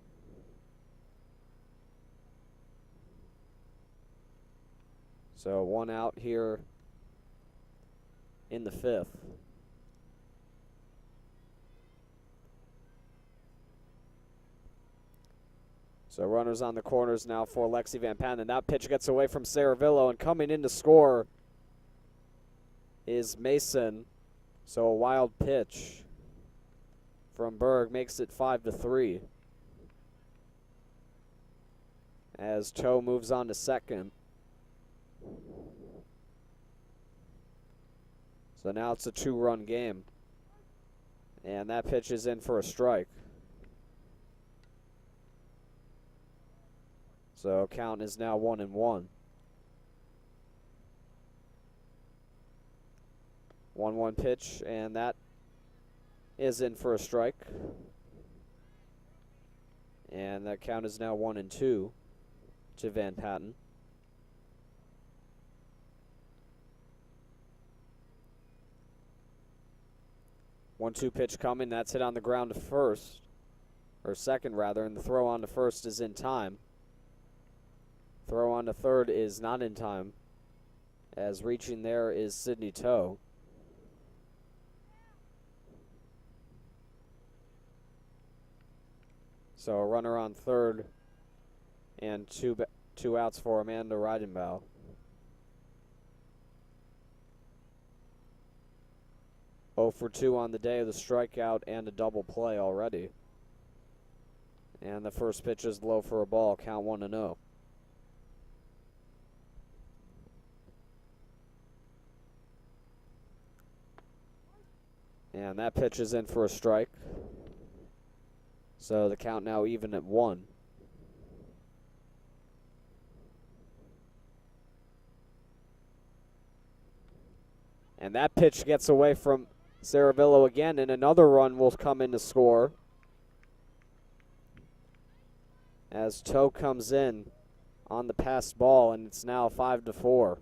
Speaker 1: So 1 out here in the 5th. So runners on the corners now for Lexi Van Patten. And that pitch gets away from Saravillo, and coming in to score is Mason. So a wild pitch from Berg makes it 5-3. As Toe moves on to second. So now it's a 2-run game. And that pitch is in for a strike. So count is now 1-1. 1-1 pitch, and that is in for a strike. And that count is now 1-2 to Van Patten. One-two pitch coming. That's hit on the ground to first, or second rather, and the throw on to first is in time. Throw on to third is not in time, as reaching there is Sydney Toe. So a runner on third and two outs for Amanda Reidenbaugh. Oh for 2 on the day with a strikeout and a double play already. And the first pitch is low for a ball, count 1-0. And that pitch is in for a strike. So the count now even at 1. And that pitch gets away from Saravillo again, and another run will come in to score as Toe comes in on the passed ball, and it's now 5-4.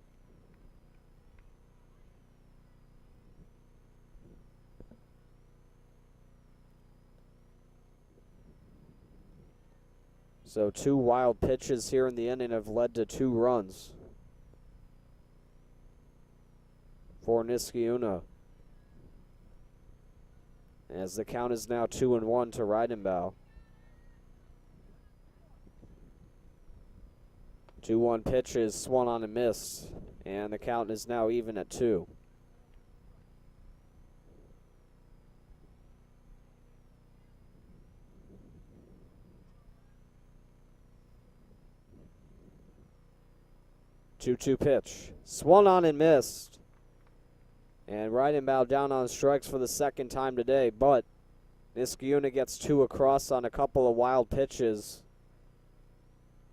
Speaker 1: So 2 wild pitches here in the inning have led to 2 runs for Niskayuna, as the count is now 2-1 to Reidenbauer. 2-1 pitch is swung on and missed, and the count is now even at 2. Two pitch. Swung on and missed. And Reidenbauer down on strikes for the second time today, but Niskayuna gets 2 across on a couple of wild pitches.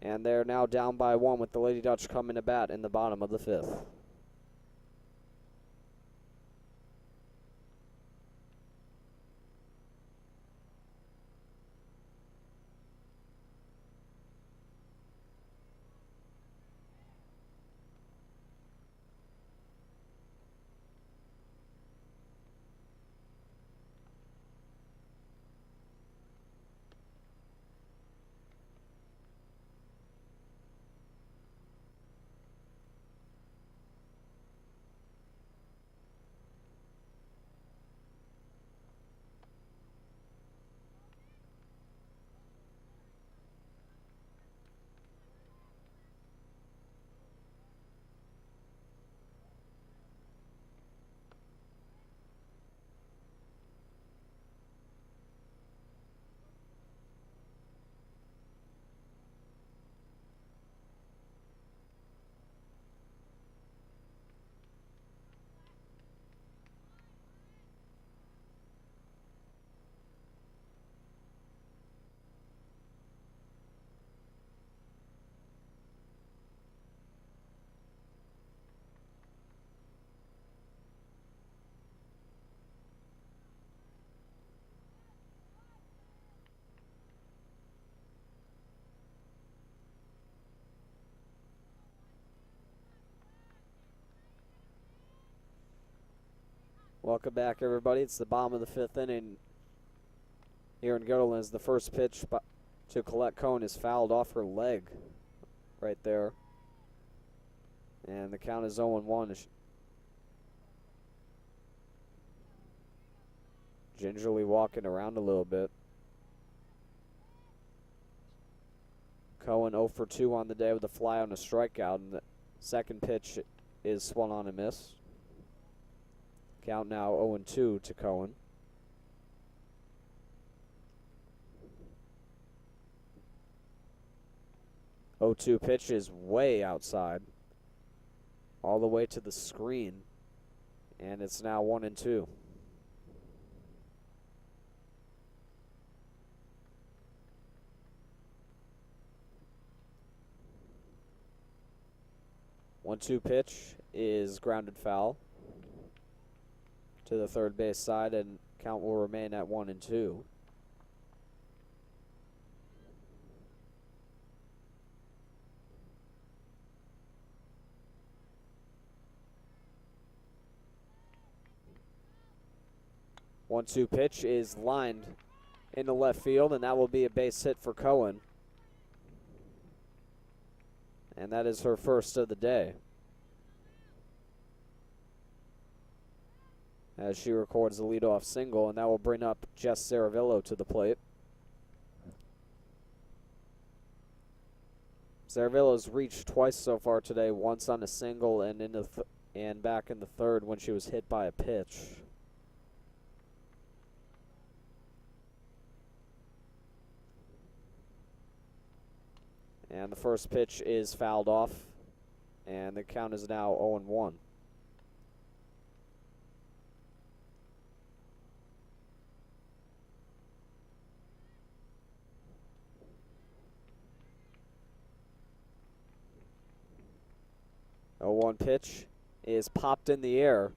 Speaker 1: And they're now down by 1 with the Lady Dutch coming to bat in the bottom of the 5th. Welcome back, everybody. It's the bottom of the 5th inning here in Göttingen, as the first pitch to Colette Cohen is fouled off her leg right there. And the count is 0-1. Gingerly walking around a little bit. Cohen 0 for 2 on the day with a fly on a strikeout, and the second pitch is swung on and missed. Count now 0-2 to Cohen. Oh, 2 pitch is way outside, all the way to the screen, and it's now 1-2. One-two pitch is grounded foul to the third base side, and count will remain at 1-2. One-two pitch is lined into left field, and that will be a base hit for Cohen. And that is her first of the day, as she records the leadoff single, and that will bring up Jess Saravillo to the plate. Saravillo's reached twice so far today, once on a single and and back in the third when she was hit by a pitch. And the first pitch is fouled off, and the count is now 0-1. A 1 pitch is popped in the air,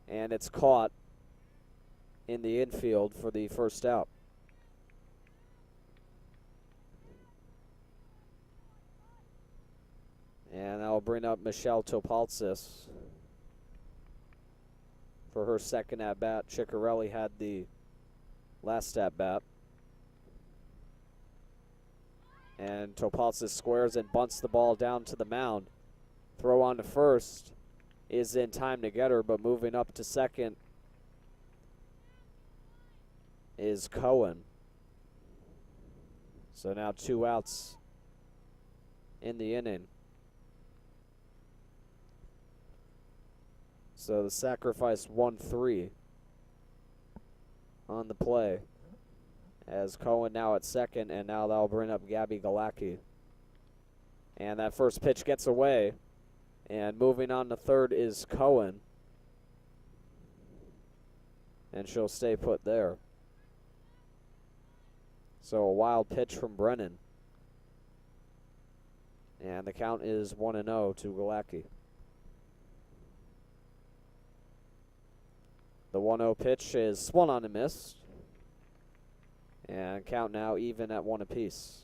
Speaker 1: and it's caught in the infield for the first out. And that'll bring up Michelle Topaltsis for her second at-bat. Ciccarelli had the last at-bat. And Topaltsis squares and bunts the ball down to the mound. Throw on to first is in time to get her, but moving up to second is Cohen. So now 2 outs in the inning. So the sacrifice 1-3 on the play, as Cohen now at second, and now that'll bring up Gabby Galacki. And that first pitch gets away, and moving on to third is Cohen. And she'll stay put there. So a wild pitch from Brennan. And the count is 1-0 to Galacki. The 1-0 pitch is swung on and missed. And count now even at 1 apiece.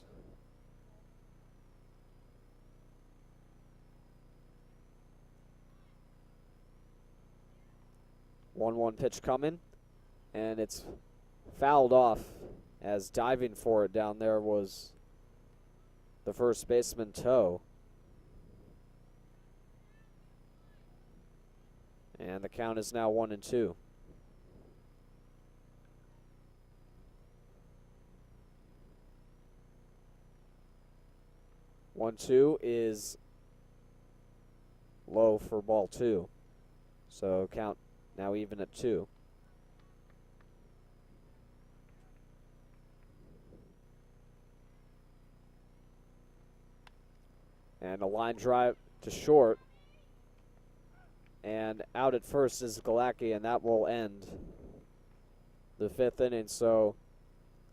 Speaker 1: 1-1 pitch coming, and it's fouled off, as diving for it down there was the first baseman, Toe. And the count is now 1-2. One, two is low for ball 2. So count now even at 2. And a line drive to short. And out at first is Galacki, and that will end the 5th inning. So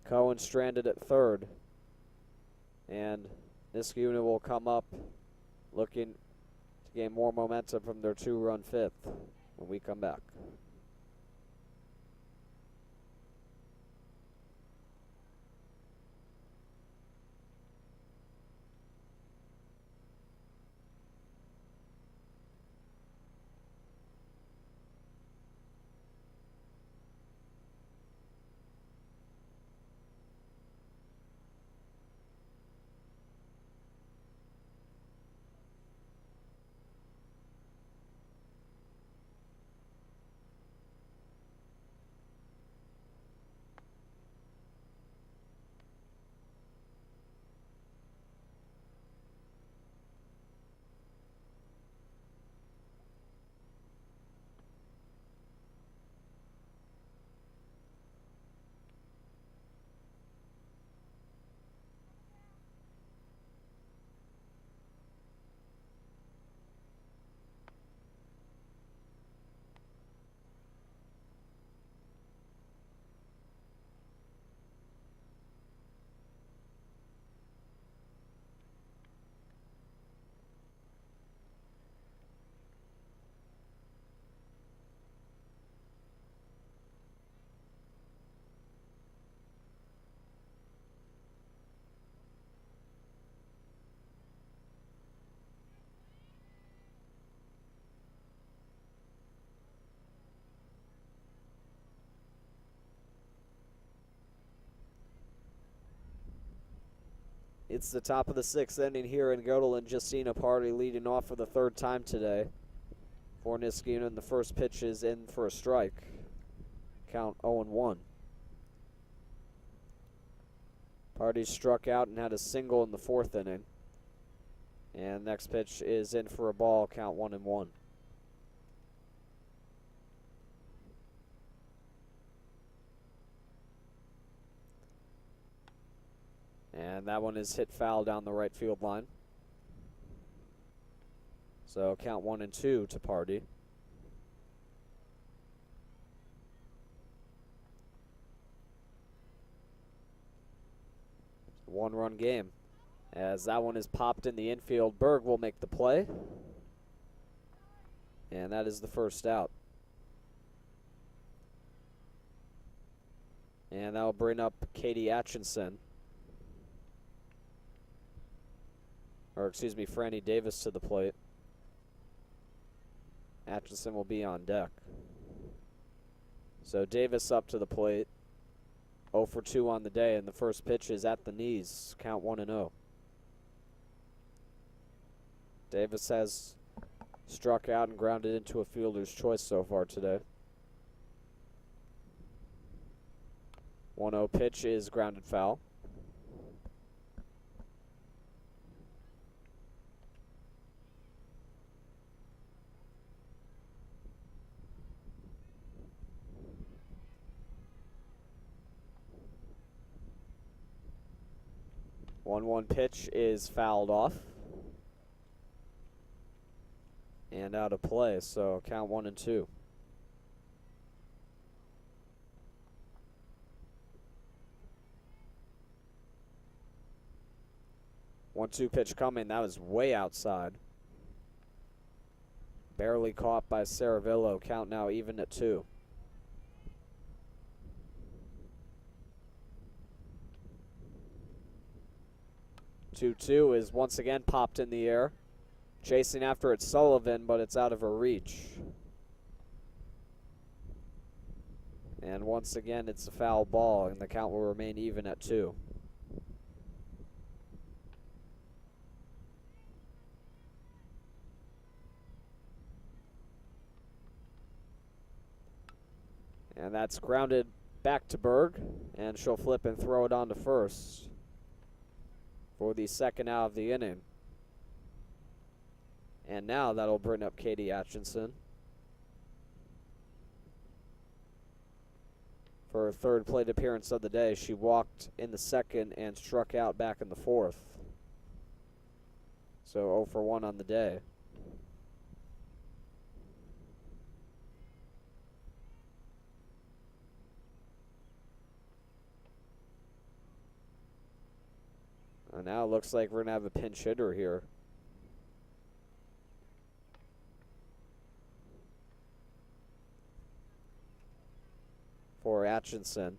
Speaker 1: Cohen stranded at third. And Niskayuna will come up looking to gain more momentum from their 2-run 5th when we come back. It's the top of the 6th inning here in Godel, and Justina Party leading off for the 3rd time today for Niskayuna, and the first pitch is in for a strike. Count 0-1. Party struck out and had a single in the 4th inning. And next pitch is in for a ball, count 1-1. And that one is hit foul down the right field line. So count 1-2 to Party. One-run game. As that one is popped in the infield, Berg will make the play. And that is the first out. And that'll bring up Katie Atchison. Or, excuse me, Franny Davis to the plate. Atchison will be on deck. So Davis up to the plate. 0 for 2 on the day, and the first pitch is at the knees. Count 1-0. Davis has struck out and grounded into a fielder's choice so far today. 1-0 pitch is grounded foul. One pitch is fouled off and out of play, so count 1-2. One-two pitch coming. That was way outside. Barely caught by Saravillo. Count now even at 2. 2-2 is once again popped in the air. Chasing after it, Sullivan, but it's out of her reach. And once again, it's a foul ball, and the count will remain even at 2. And that's grounded back to Berg, and she'll flip and throw it on to first for the second out of the inning. And now that'll bring up Katie Atchison for her third plate appearance of the day. She walked in the second and struck out back in the fourth. So 0 for 1 on the day. And now it looks like we're going to have a pinch hitter here. For Atchison.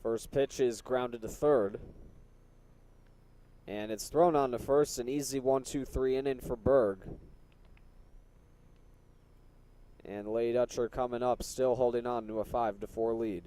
Speaker 1: First pitch is grounded to third. And it's thrown on to first. An easy 1-2-3 inning for Berg. And Leigh Dutcher coming up, still holding on to a 5-4 lead.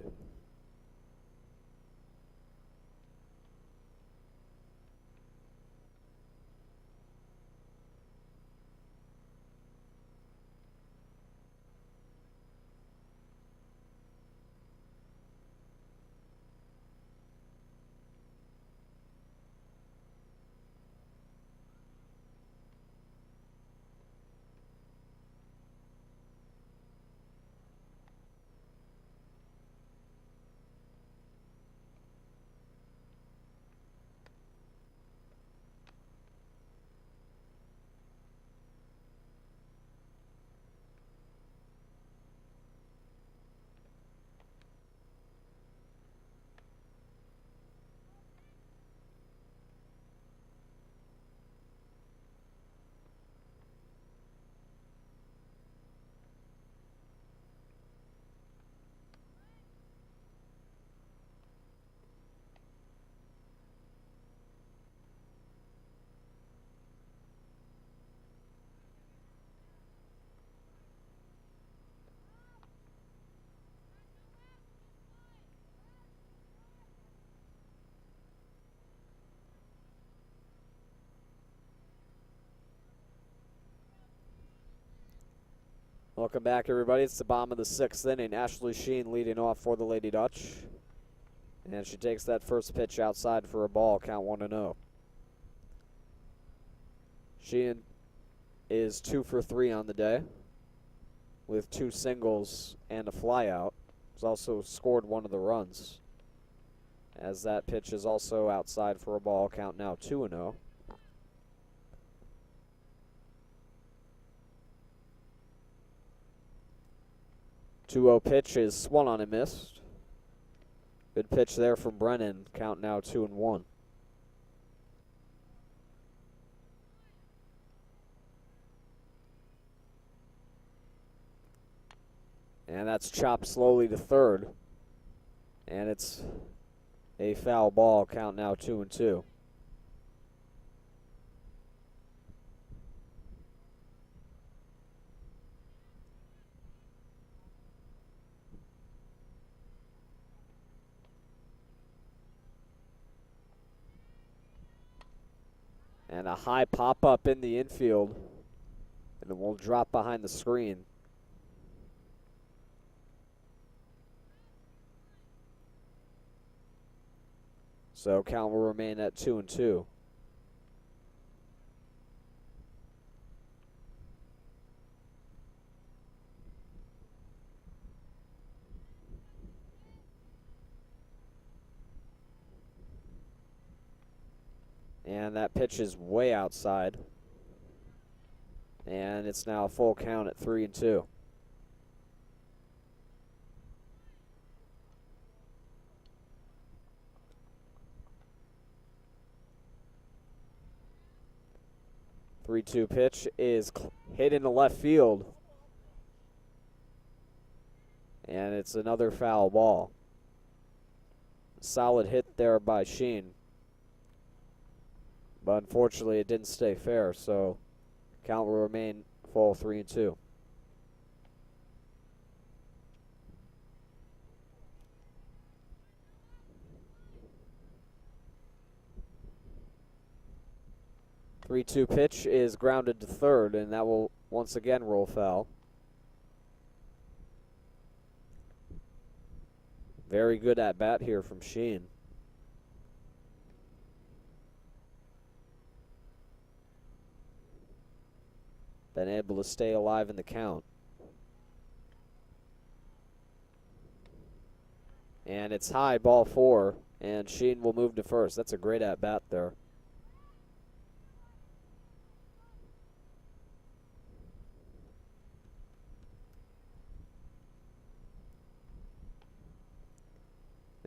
Speaker 1: Welcome back, everybody. It's the bottom of the 6th inning. Ashley Sheen leading off for the Lady Dutch. And she takes that first pitch outside for a ball, count 1-0. Sheen is 2 for 3 on the day with 2 singles and a flyout. She's also scored one of the runs, as that pitch is also outside for a ball, count now 2-0. 2-0 pitch is swung on and missed. Good pitch there from Brennan. Count now 2-1. And that's chopped slowly to third. And it's a foul ball. Count now 2-2. And a high pop-up in the infield. And it will drop behind the screen. So count will remain at 2-2. And that pitch is way outside. And it's now a full count at 3-2. Three-two pitch is hit into left field. And it's another foul ball. Solid hit there by Sheen. But unfortunately, it didn't stay fair, so count will remain full 3-2. Three-two pitch is grounded to third, and that will once again roll foul. Very good at bat here from Sheen. Been able to stay alive in the count. And it's high, ball 4, and Sheen will move to first. That's a great at bat there.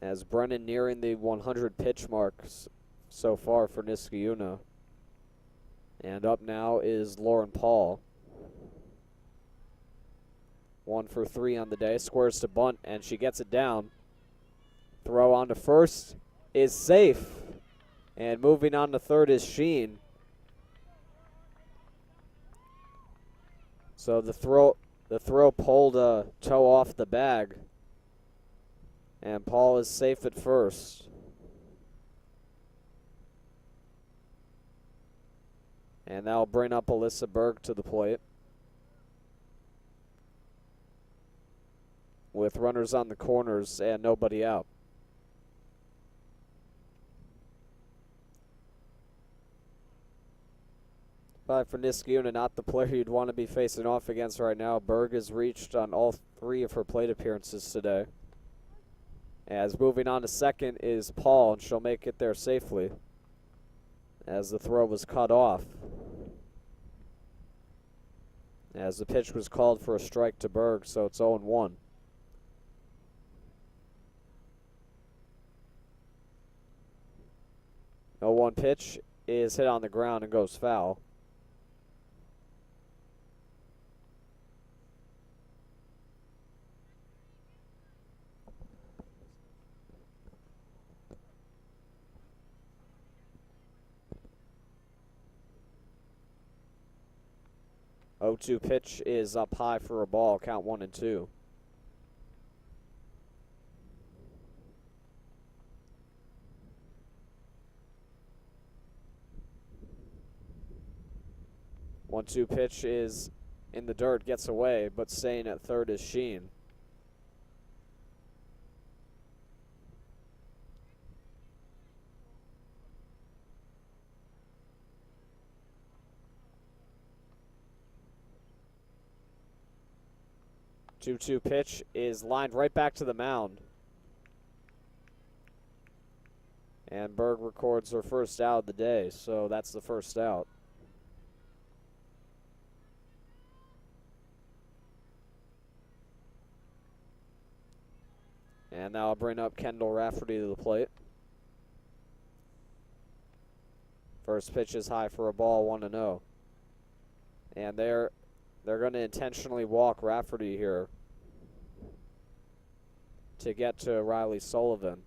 Speaker 1: As Brennan nearing the 100 pitch marks so far for Niskayuna. And up now is Lauren Paul. 1 for 3 on the day. Squares to bunt, and she gets it down. Throw on to first is safe. And moving on to third is Sheen. So the throw pulled a toe off the bag. And Paul is safe at first. And that'll bring up Alyssa Berg to the plate. With runners on the corners and nobody out. But for Niskayuna, not the player you'd want to be facing off against right now. Berg has reached on all 3 of her plate appearances today. As moving on to second is Paul, and she'll make it there safely. As the throw was cut off. As the pitch was called for a strike to Berg, so it's 0-1. No 1 pitch is hit on the ground and goes foul. Oh, 2 pitch is up high for a ball. Count 1-2. One-two pitch is in the dirt, gets away, but staying at third is Sheen. Two-two pitch is lined right back to the mound. And Berg records her first out of the day, so that's the first out. And now I'll bring up Kendall Rafferty to the plate. First pitch is high for a ball, 1-0. And they're going to intentionally walk Rafferty here to get to Riley Sullivan.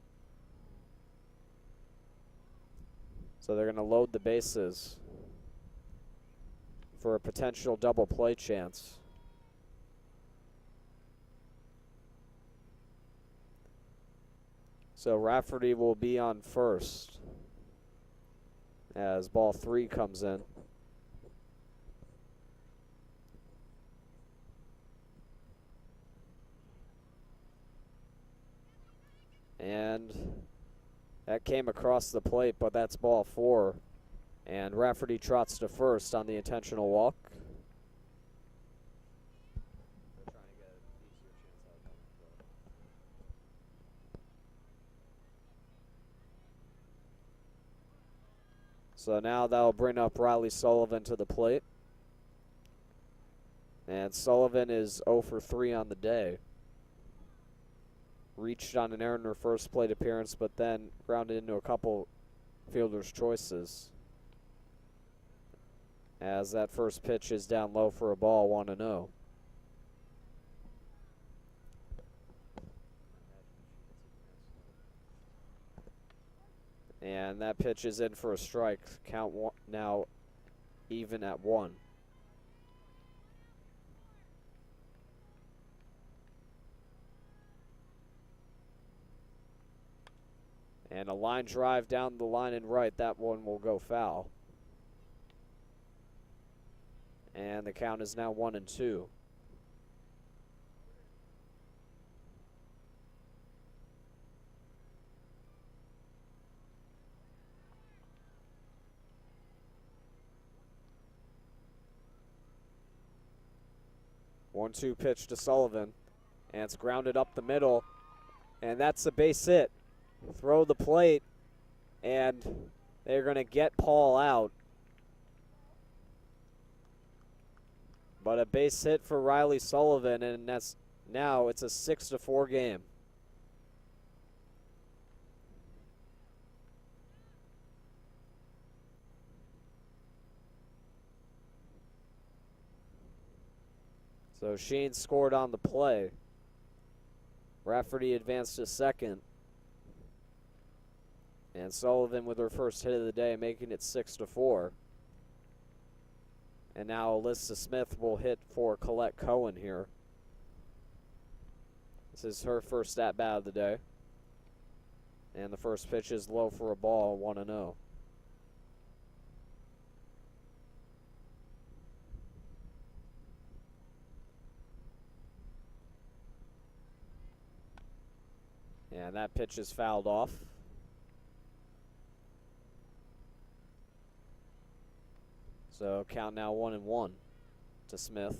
Speaker 1: So they're going to load the bases for a potential double play chance. So Rafferty will be on first as ball 3 comes in. And that came across the plate, but that's ball 4. And Rafferty trots to first on the intentional walk. So now that'll bring up Riley Sullivan to the plate. And Sullivan is 0 for 3 on the day. Reached on an error in her first plate appearance, but then grounded into a couple fielders' choices. As that first pitch is down low for a ball, 1-0. And that pitch is in for a strike. Count one, now even at 1. And a line drive down the line and right. That one will go foul. And the count is now 1-2. One-two pitch to Sullivan, and it's grounded up the middle, and that's a base hit. Throw the plate, and they're going to get Paul out. But a base hit for Riley Sullivan, and that's now it's a 6-4 game. So Sheen scored on the play. Rafferty advanced to second. And Sullivan with her first hit of the day, making it 6-4. And now Alyssa Smith will hit for Colette Cohen here. This is her first at-bat of the day. And the first pitch is low for a ball, 1-0. And that pitch is fouled off. So count now 1-1 to Smith.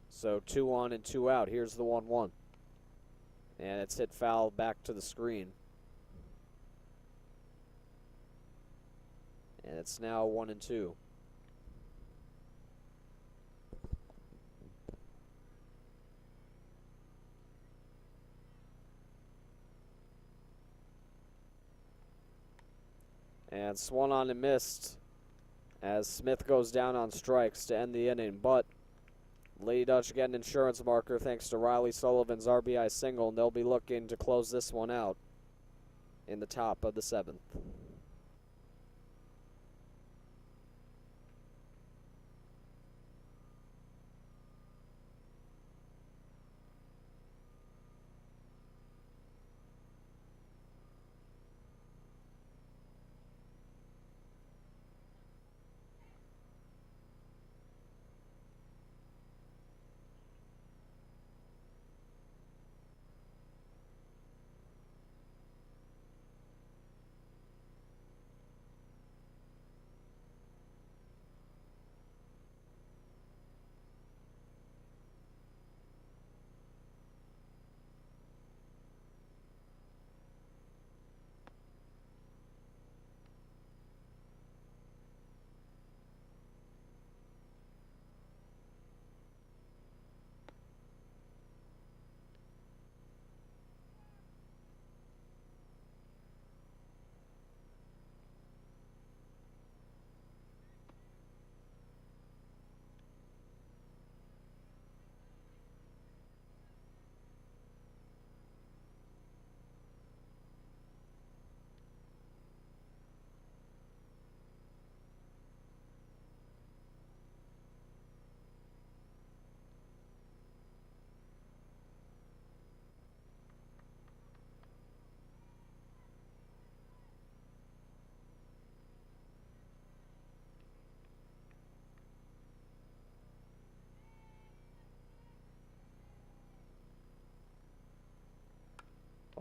Speaker 1: So 2 on and 2 out. Here's the 1-1. And it's hit foul back to the screen. And it's now 1-2. And swung on and missed as Smith goes down on strikes to end the inning. But Lady Dutch get an insurance marker thanks to Riley Sullivan's RBI single, and they'll be looking to close this one out in the top of the 7th.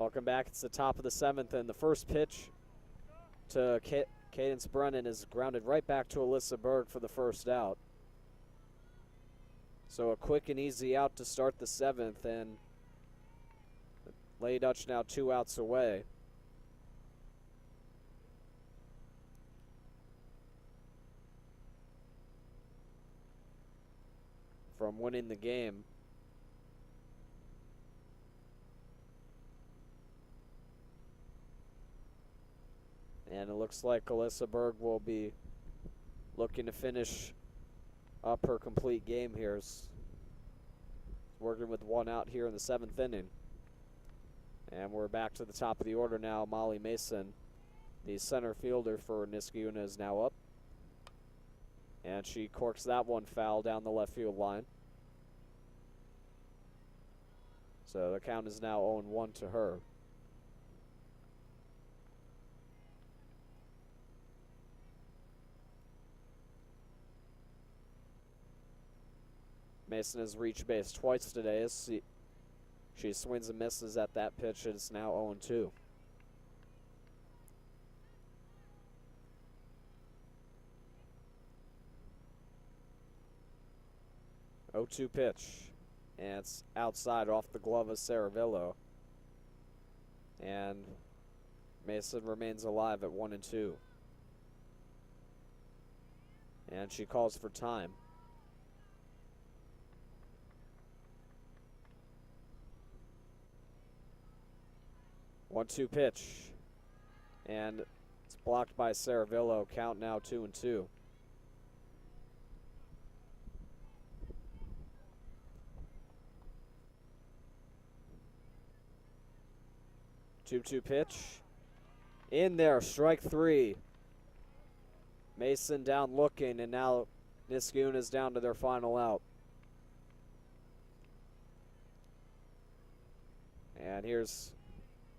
Speaker 1: Welcome back. It's the top of the 7th, and the first pitch to Cadence Brennan is grounded right back to Alyssa Berg for the first out. So a quick and easy out to start the 7th, and Lady Dutch now 2 outs away. From winning the game. And it looks like Alyssa Berg will be looking to finish up her complete game here. Working with 1 out here in the 7th inning. And we're back to the top of the order now. Molly Mason, the center fielder for Niskayuna, is now up. And she corks that one foul down the left field line. So the count is now 0-1 to her. Mason has reached base twice today as she swings and misses at that pitch. It's now 0-2. 0-2 pitch. And it's outside off the glove of Saravillo. And Mason remains alive at 1-2. And she calls for time. 1-2 pitch. And it's blocked by Saravillo. Count now 2-2. 2-2 pitch. In there, strike 3. Mason down looking, and now Niskayuna is down to their final out. And here's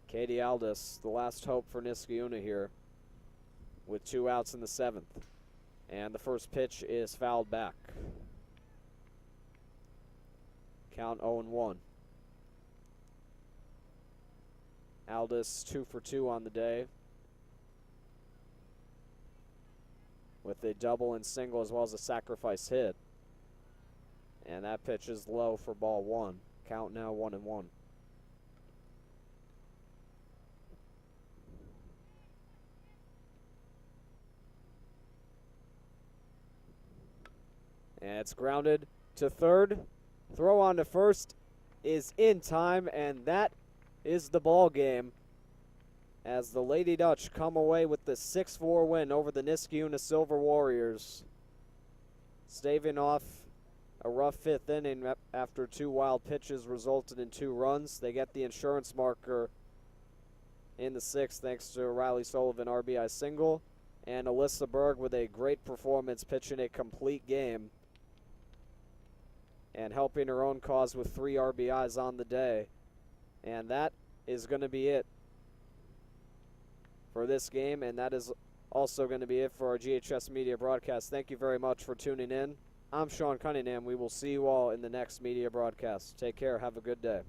Speaker 1: Katie Aldis, the last hope for Niskayuna here, with 2 outs in the 7th. And the first pitch is fouled back. Count 0-1. Aldis 2 for 2 on the day, with a double and single as well as a sacrifice hit. And that pitch is low for ball 1. Count now 1-1. And it's grounded to third. Throw on to first is in time, and that is the ball game as the Lady Dutch come away with the 6-4 win over the Niskayuna Silver Warriors, staving off a rough 5th inning after 2 wild pitches resulted in 2 runs. They get the insurance marker in the 6th thanks to Riley Sullivan RBI single, and Alyssa Berg with a great performance pitching a complete game and helping her own cause with 3 RBIs on the day. And that is going to be it for this game, and that is also going to be it for our GHS Media broadcast. Thank you very much for tuning in. I'm Sean Cunningham. We will see you all in the next media broadcast. Take care. Have a good day.